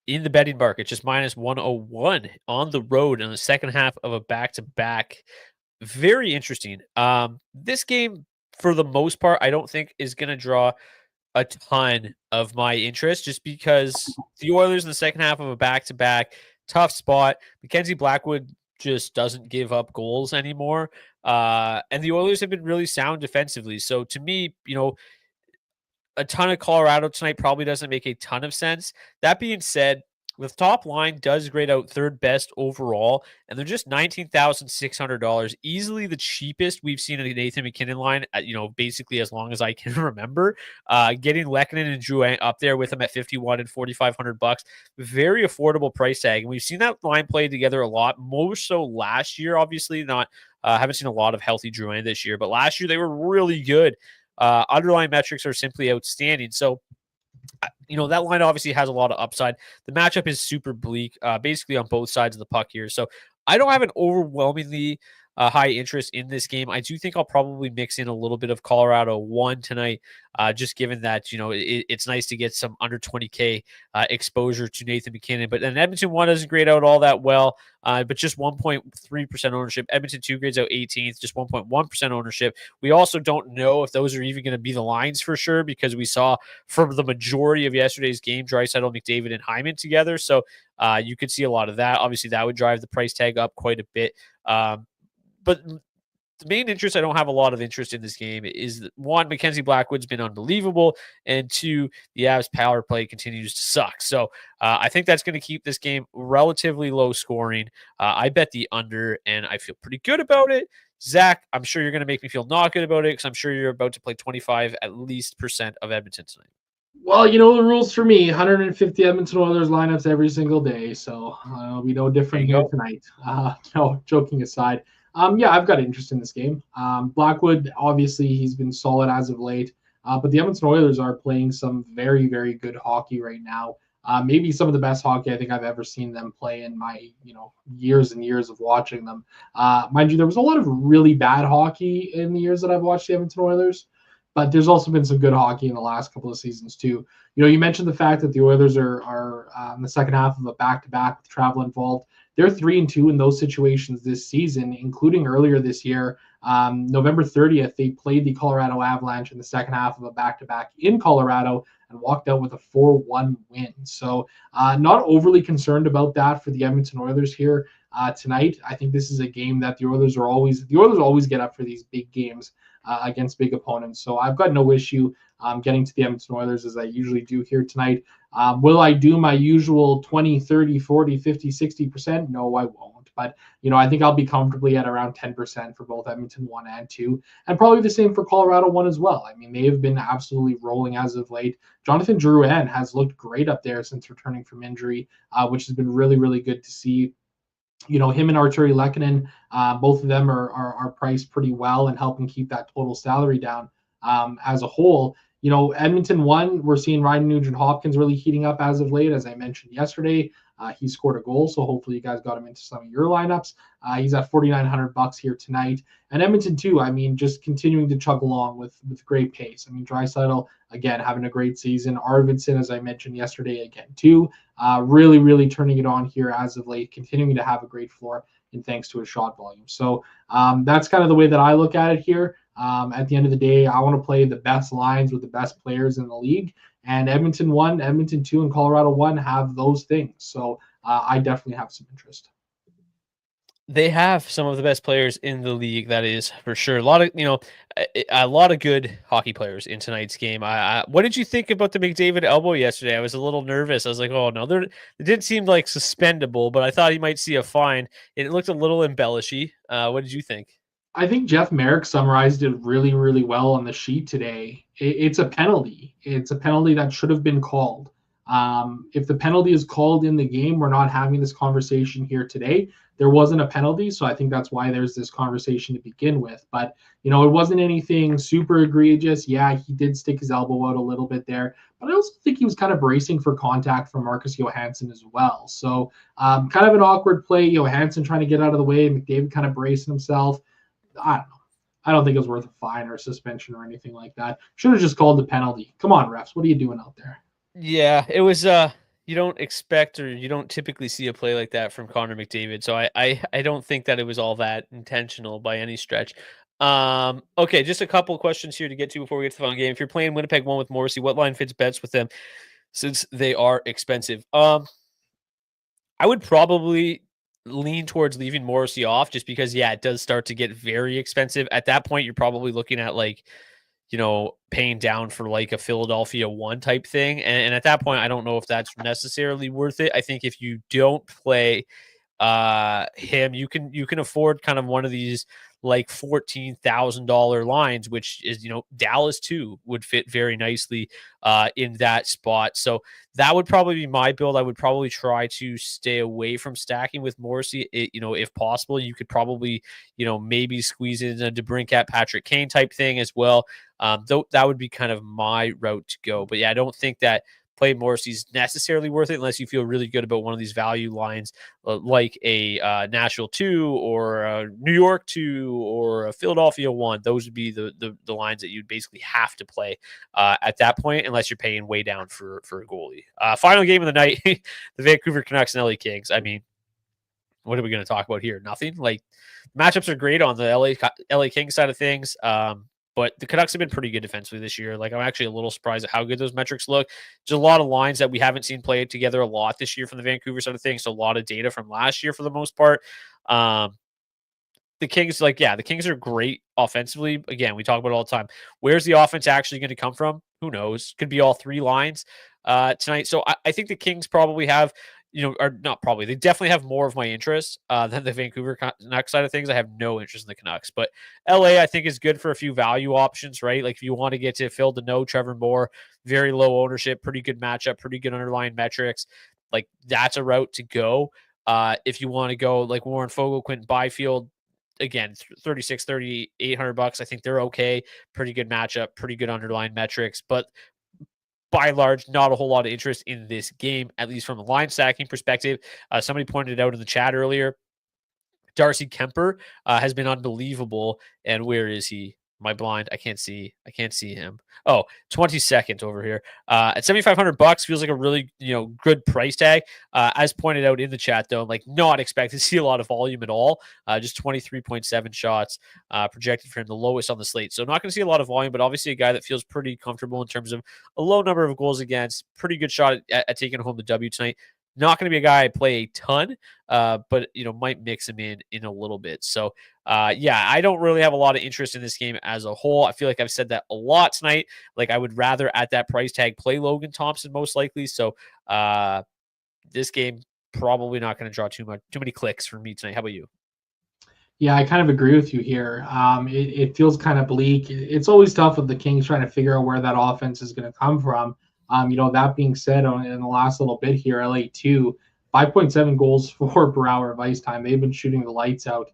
in the betting market, just minus 101 on the road in the second half of a back-to-back. Very interesting. This game, for the most part, I don't think is going to draw a ton of my interest, just because the Oilers in the second half of a back-to-back, tough spot. Mackenzie Blackwood just doesn't give up goals anymore. And the Oilers have been really sound defensively. So to me, a ton of Colorado tonight probably doesn't make a ton of sense. That being said, the top line does grade out third best overall, and they're just $19,600, easily the cheapest we've seen in the Nathan MacKinnon line, basically as long as I can remember. Getting Lehkonen and Drouin up there with them at 51 and $4,500, very affordable price tag. And we've seen that line play together a lot, more so last year, obviously. Haven't seen a lot of healthy Drouin this year, but last year they were really good. Underlying metrics are simply outstanding. So, that line obviously has a lot of upside. The matchup is super bleak, basically on both sides of the puck here. So I don't have an overwhelmingly high interest in this game. I do think I'll probably mix in a little bit of Colorado 1 tonight, just given that, it's nice to get some under 20K exposure to Nathan MacKinnon. But then Edmonton 1 doesn't grade out all that well, but just 1.3% ownership. Edmonton 2 grades out 18th, just 1.1% ownership. We also don't know if those are even going to be the lines for sure, because we saw from the majority of yesterday's game, Draisaitl, McDavid, and Hyman together. So you could see a lot of that. Obviously, that would drive the price tag up quite a bit. But the main interest, I don't have a lot of interest in this game, is that, 1, Mackenzie Blackwood's been unbelievable, and 2, the Avs power play continues to suck. So I think that's going to keep this game relatively low scoring. I bet the under, and I feel pretty good about it. Zach, I'm sure you're going to make me feel not good about it, because I'm sure you're about to play 25 at least % of Edmonton tonight. Well, you know the rules for me: 150 Edmonton Oilers lineups every single day. So we know different here tonight. No, joking aside. Yeah, I've got interest in this game. Blackwood, obviously, he's been solid as of late. But the Edmonton Oilers are playing some very, very good hockey right now. Maybe some of the best hockey I think I've ever seen them play in my years and years of watching them. Mind you, there was a lot of really bad hockey in the years that I've watched the Edmonton Oilers, but there's also been some good hockey in the last couple of seasons too. You mentioned the fact that the Oilers are in the second half of a back-to-back with travel involved. They're 3-2 in those situations this season, including earlier this year. November 30th, they played the Colorado Avalanche in the second half of a back-to-back in Colorado and walked out with a 4-1 win. So not overly concerned about that for the Edmonton Oilers here tonight. I think this is a game that the Oilers always get up for these big games against big opponents. So I've got no issue getting to the Edmonton Oilers as I usually do here tonight. Will I do my usual 20, 30, 40, 50, 60%? No, I won't. But, I think I'll be comfortably at around 10% for both Edmonton 1 and 2, and probably the same for Colorado 1 as well. I mean, they have been absolutely rolling as of late. Jonathan Drouin has looked great up there since returning from injury, which has been really, really good to see. Him and Arturi Lehkonen, both of them are priced pretty well and helping keep that total salary down as a whole. Edmonton 1, we're seeing Ryan Nugent-Hopkins really heating up as of late. As I mentioned yesterday, he scored a goal, so hopefully you guys got him into some of your lineups. He's at $4,900 here tonight. And Edmonton 2, I mean, just continuing to chug along with great pace. I mean, Draisaitl, again, having a great season. Arvidsson, as I mentioned yesterday, again, too. Really, really turning it on here as of late, continuing to have a great floor, and thanks to his shot volume. So that's kind of the way that I look at it here. At the end of the day, I want to play the best lines with the best players in the league. And Edmonton 1, Edmonton 2, and Colorado 1 have those things. So I definitely have some interest. They have some of the best players in the league, that is for sure. A lot of good hockey players in tonight's game. What did you think about the McDavid elbow yesterday? I was a little nervous. I was like, oh no, it didn't seem like suspendable, but I thought he might see a fine. It looked a little embellishy. What did you think? I think Jeff Merrick summarized it really, really well on the sheet today. It's a penalty. It's a penalty that should have been called. If the penalty is called in the game, we're not having this conversation here today. There wasn't a penalty, so I think that's why there's this conversation to begin with. But, it wasn't anything super egregious. Yeah, he did stick his elbow out a little bit there, but I also think he was kind of bracing for contact from Marcus Johansson as well. So kind of an awkward play. Johansson trying to get out of the way, McDavid kind of bracing himself. I don't know. I don't think it was worth a fine or a suspension or anything like that. Should have just called the penalty. Come on, refs. What are you doing out there? Yeah, it was you don't expect or you don't typically see a play like that from Connor McDavid. So I don't think that it was all that intentional by any stretch. Okay, just a couple of questions here to get to before we get to the fun game. If you're playing Winnipeg 1 with Morrissey, what line fits best with them since they are expensive? I would probably lean towards leaving Morrissey off just because it does start to get very expensive. At that point, you're probably looking at paying down for like a Philadelphia 1 type thing. And at that point, I don't know if that's necessarily worth it. I think if you don't play him, you can afford kind of one of these like $14,000 lines, which is, Dallas too would fit very nicely in that spot. So that would probably be my build. I would probably try to stay away from stacking with Morrissey. If possible, you could probably, maybe squeeze in a DeBrincat, Patrick Kane type thing as well. Though that would be kind of my route to go. But I don't think that play Morrissey's necessarily worth it unless you feel really good about one of these value lines like a Nashville 2 or a New York 2 or a Philadelphia 1. Those would be the lines that you'd basically have to play at that point unless you're paying way down for a goalie. Final game of the night, the Vancouver Canucks and LA Kings. I mean, what are we going to talk about here? Nothing. Like, matchups are great on the LA Kings side of things. But the Canucks have been pretty good defensively this year. Like, I'm actually a little surprised at how good those metrics look. Just a lot of lines that we haven't seen played together a lot this year from the Vancouver side of things. So a lot of data from last year for the most part. The Kings, the Kings are great offensively. Again, we talk about it all the time. Where's the offense actually going to come from? Who knows? Could be all 3 lines tonight. So I think the Kings probably have, or not probably, they definitely have more of my interest than the Vancouver Canucks side of things. I have no interest in the Canucks, but LA I think is good for a few value options, right? Like if you want to get to Phil Deneau, Trevor Moore, very low ownership, pretty good matchup, pretty good underlying metrics. Like that's a route to go. If you want to go like Warren Fogle, Quentin Byfield, again, 36, 3,800 bucks. I think they're okay. Pretty good matchup, pretty good underlying metrics, but by and large, not a whole lot of interest in this game, at least from a line stacking perspective. Somebody pointed out in the chat earlier, Darcy Kemper has been unbelievable. And where is he? Am I blind? I can't see him. Oh, 22nd over here. At 7,500 bucks feels like a really, good price tag. As pointed out in the chat though, like not expected to see a lot of volume at all. Just 23.7 shots projected for him, the lowest on the slate. So not going to see a lot of volume, but obviously a guy that feels pretty comfortable in terms of a low number of goals against, pretty good shot at taking home the W tonight. Not going to be a guy I play a ton, but might mix him in a little bit. So I don't really have a lot of interest in this game as a whole. I feel like I've said that a lot tonight. Like I would rather at that price tag play Logan Thompson most likely. So this game probably not going to draw too many clicks for me tonight. How about you? Yeah, I kind of agree with you here. It feels kind of bleak. It's always tough with the Kings trying to figure out where that offense is going to come from. That being said, in the last little bit here, LA2, 5.7 goals per hour of ice time. They've been shooting the lights out.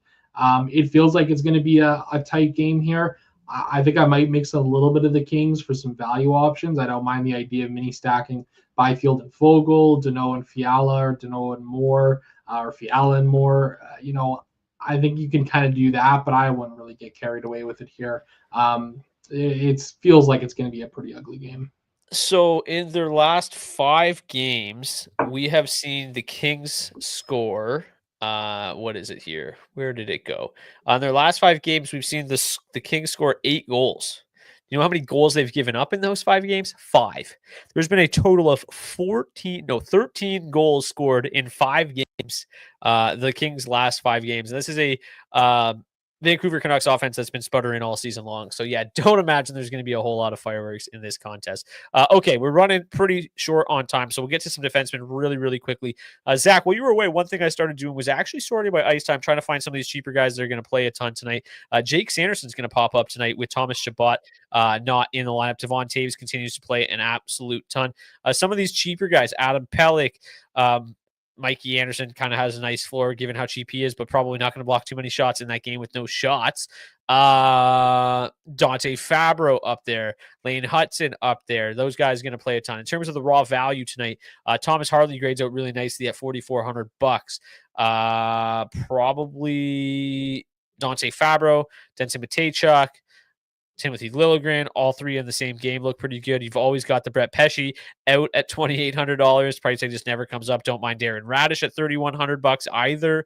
It feels like it's going to be a tight game here. I think I might mix a little bit of the Kings for some value options. I don't mind the idea of mini stacking Byfield and Fogle, Danault and Fiala, or Danault and Moore, or Fiala and Moore. I think you can kind of do that, but I wouldn't really get carried away with it here. It feels like it's going to be a pretty ugly game. So in their last 5 games, we have seen the Kings score. What is it here? Where did it go? On their last 5 games, we've seen the Kings score 8 goals. You know how many goals they've given up in those 5 games? 5. There's been a total of 13 goals scored in 5 games. The Kings' last 5 games. And this is a Vancouver Canucks offense that's been sputtering all season long. So yeah, don't imagine there's going to be a whole lot of fireworks in this contest. Okay, we're running pretty short on time, so we'll get to some defensemen really, really quickly. Zach, while you were away, one thing I started doing was actually sorting by ice time, trying to find some of these cheaper guys that are going to play a ton tonight. Jake Sanderson's going to pop up tonight with Thomas Chabot not in the lineup. Devon Taves continues to play an absolute ton. Some of these cheaper guys, Adam Pelech, Mikey Anderson kind of has a nice floor given how cheap he is, but probably not going to block too many shots in that game with no shots. Dante Fabro up there, Lane Hudson up there. Those guys are going to play a ton. In terms of the raw value tonight, Thomas Harley grades out really nicely at 4,400 bucks. Probably Dante Fabro, Denson Matejchuk, Timothy Liljegren, all 3 in the same game look pretty good. You've always got the Brett Pesce out at $2,800. Price tag just never comes up. Don't mind Darren Radish at 3,100 bucks either.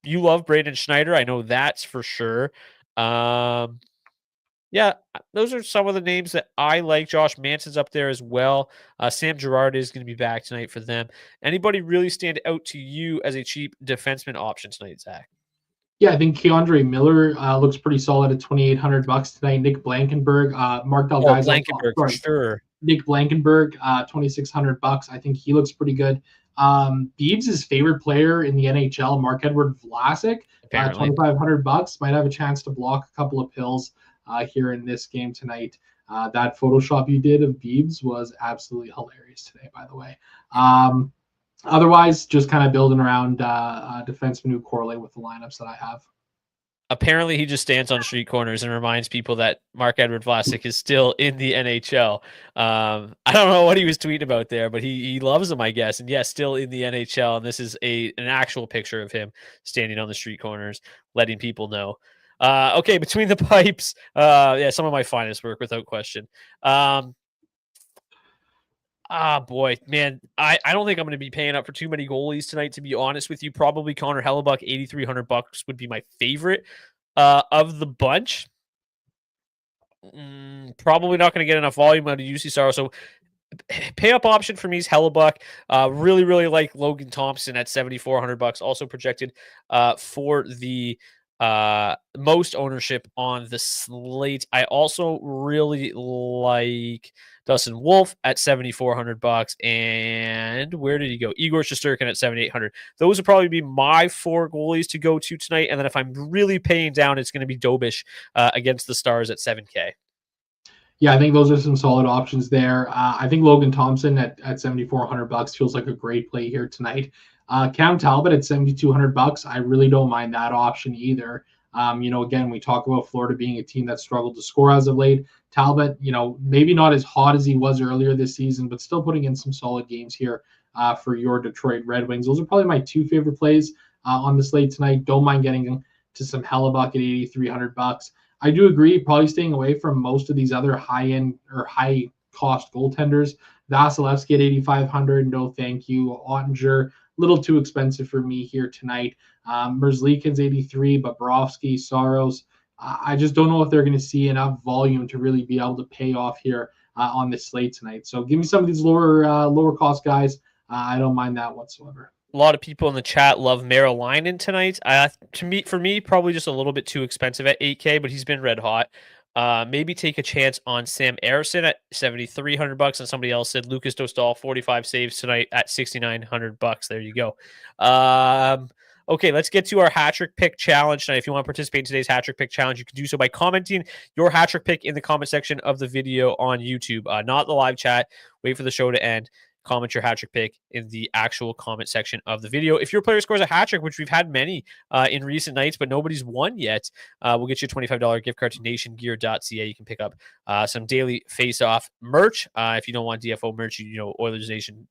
You love Braden Schneider. I know that's for sure. Those are some of the names that I like. Josh Manson's up there as well. Sam Girard is going to be back tonight for them. Anybody really stand out to you as a cheap defenseman option tonight, Zach? Yeah, I think Keandre Miller looks pretty solid at 2,800 bucks tonight. Nick Blankenberg, Mark Delgado, for sure. Nick Blankenberg, 2,600 bucks. I think he looks pretty good. Beebs' favorite player in the NHL, Mark-Edward Vlasic, 2,500 bucks. Might have a chance to block a couple of pills here in this game tonight. That Photoshop you did of Beebs was absolutely hilarious today, by the way. Otherwise, just kind of building around defensemen who correlate with the lineups that I have. Apparently, he just stands on street corners and reminds people that Mark-Edward Vlasic is still in the NHL. I don't know what he was tweeting about there, but he loves him, I guess. And yes, still in the NHL. And this is an actual picture of him standing on the street corners, letting people know. Okay, between the pipes, some of my finest work without question. Boy, man, I don't think I'm going to be paying up for too many goalies tonight, to be honest with you. Probably Connor Hellebuck, 8,300 bucks would be my favorite of the bunch. Probably not going to get enough volume out of UC Saro. So pay up option for me is Hellebuck. Really, really like Logan Thompson at 7,400 bucks. Also projected for the most ownership on the slate. I also really like Dustin Wolf at 7,400 bucks. And where did he go? Igor Shesterkin at 7,800. Those would probably be my 4 goalies to go to tonight. And then if I'm really paying down, it's going to be Dobish against the Stars at 7K. Yeah, I think those are some solid options there. I think Logan Thompson at 7,400 bucks feels like a great play here tonight. Cam Talbot at $7,200. I really don't mind that option either. Again, we talk about Florida being a team that struggled to score as of late. Talbot, maybe not as hot as he was earlier this season, but still putting in some solid games here for your Detroit Red Wings. Those are probably my two favorite plays on the slate tonight. Don't mind getting to some Hellebuck at $8,300. I do agree, probably staying away from most of these other high-end or high-cost goaltenders. Vasilevsky at $8,500, no thank you. Ottinger, little too expensive for me here tonight. Merzlikins 83, Bobrovsky, Saros. I just don't know if they're going to see enough volume to really be able to pay off here on this slate tonight. So give me some of these lower cost guys. I don't mind that whatsoever. A lot of people in the chat love Merrill tonight. For me, probably just a little bit too expensive at $8K, but he's been red hot. Maybe take a chance on Sam Ersson at $7,300, and somebody else said Lucas Dostal 45 saves tonight at $6,900. There you go. Okay, let's get to our hat trick pick challenge tonight. If you want to participate in today's hat trick pick challenge, you can do so by commenting your hat trick pick in the comment section of the video on YouTube, not the live chat. Wait for the show to end. Comment your hat trick pick in the actual comment section of the video. If your player scores a hat trick, which we've had many in recent nights, but nobody's won yet, we'll get you a $25 gift card to nationgear.ca. You can pick up some daily face-off merch. If you don't want DFO merch, Oilers Nation,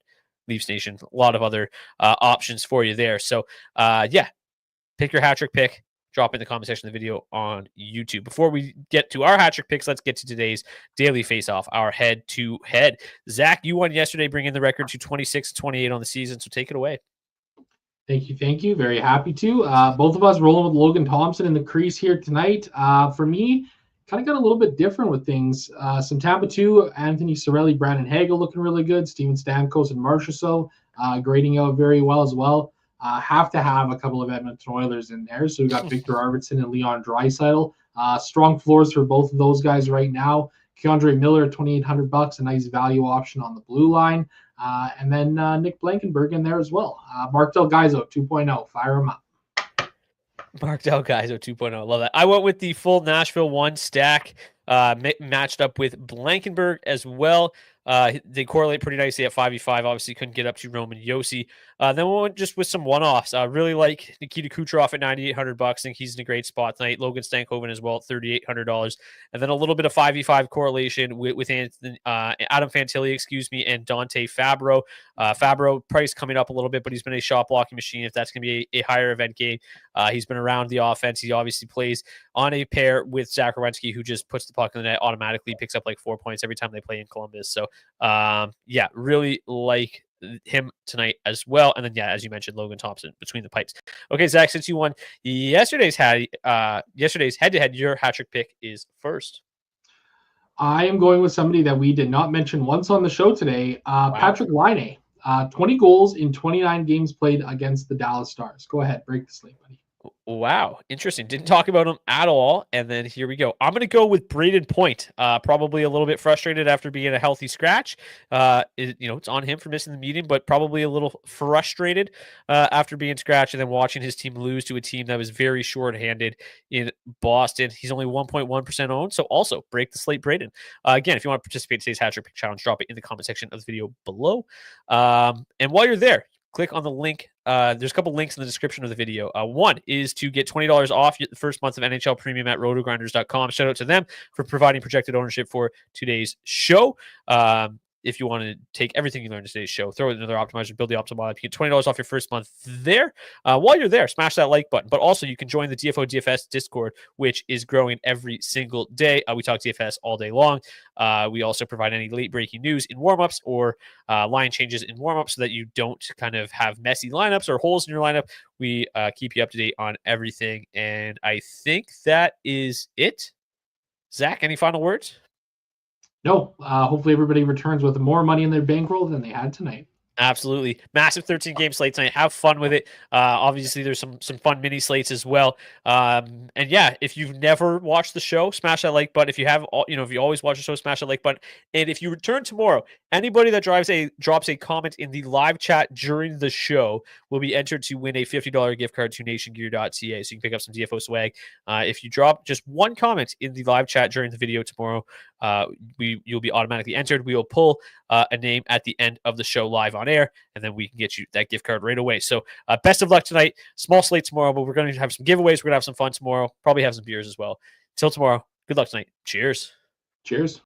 Leafs Nation, a lot of other options for you there. So, pick your hat trick pick. Drop in the comment section of the video on YouTube. Before we get to our hat trick picks, let's get to today's daily face-off, our head-to-head. Zach, you won yesterday, bringing the record to 26-28 on the season, so take it away. Thank you. Very happy to. Both of us rolling with Logan Thompson in the crease here tonight. For me, kind of got a little bit different with things. Some Tampa 2, Anthony Cirelli, Brandon Hagel looking really good. Steven Stamkos and Marchessault grading out very well as well. Have to have a couple of Edmonton Oilers in there. So we got Victor Arvidsson and Leon Draisaitl. Strong floors for both of those guys right now. Keandre Miller at $2,800, a nice value option on the blue line. And then Nick Blankenberg in there as well. Mark Del Gaizo 2.0, fire him up. Mark Del Gaizo 2.0, love that. I went with the full Nashville 1 stack, matched up with Blankenberg as well. They correlate pretty nicely at 5v5. Obviously, couldn't get up to Roman Josi. Then we went just with some one-offs. Really like Nikita Kucherov at $9,800. Think he's in a great spot tonight. Logan Stankoven as well at $3,800. And then a little bit of 5v5 correlation with Anthony, Adam Fantilli, and Dante Fabro. Fabro price coming up a little bit, but he's been a shot blocking machine. If that's going to be a higher event game, he's been around the offense. He obviously plays on a pair with Zach Werenski, who just puts the puck in the net automatically, picks up like 4 points every time they play in Columbus. So, really like him tonight as well. And then, as you mentioned, Logan Thompson between the pipes. Okay, Zach, since you won yesterday's head-to-head, your hat trick pick is first. I am going with somebody that we did not mention once on the show today, wow. Patrick Laine. 20 goals in 29 games played against the Dallas Stars. Go ahead, break the slate, buddy. Wow, interesting. Didn't talk about him at all. And then here we go. I'm going to go with Braden Point. Probably a little bit frustrated after being a healthy scratch. It's on him for missing the meeting, but probably a little frustrated after being scratched and then watching his team lose to a team that was very shorthanded in Boston. He's only 1.1% owned. So also break the slate, Braden. Again, if you want to participate in today's hat trick challenge, drop it in the comment section of the video below. And while you're there, click on the link. There's a couple links in the description of the video. One is to get $20 off the first month of NHL Premium at rotogrinders.com. Shout out to them for providing projected ownership for today's show. If you want to take everything you learned in today's show, throw it in another optimizer, build the optimal app, you get $20 off your first month there. While you're there, smash that like button. But also, you can join the DFS Discord, which is growing every single day. We talk DFS all day long. We also provide any late-breaking news in warmups or line changes in warmups so that you don't kind of have messy lineups or holes in your lineup. We keep you up to date on everything. And I think that is it. Zach, any final words? No, hopefully everybody returns with more money in their bankroll than they had tonight. Absolutely. Massive 13-game slate tonight. Have fun with it. Obviously, there's some fun mini slates as well. If you've never watched the show, smash that like button. If you have, if you always watch the show, smash that like button. And if you return tomorrow, anybody that drops a comment in the live chat during the show will be entered to win a $50 gift card to nationgear.ca. So you can pick up some DFO swag. If you drop just one comment in the live chat during the video tomorrow, you'll be automatically entered. We will pull a name at the end of the show live on on air, and then we can get you that gift card right away. So best of luck tonight. Small slate tomorrow, but we're going to have some giveaways. We're going to have some fun tomorrow. Probably have some beers as well. Till tomorrow. Good luck tonight. Cheers. Cheers.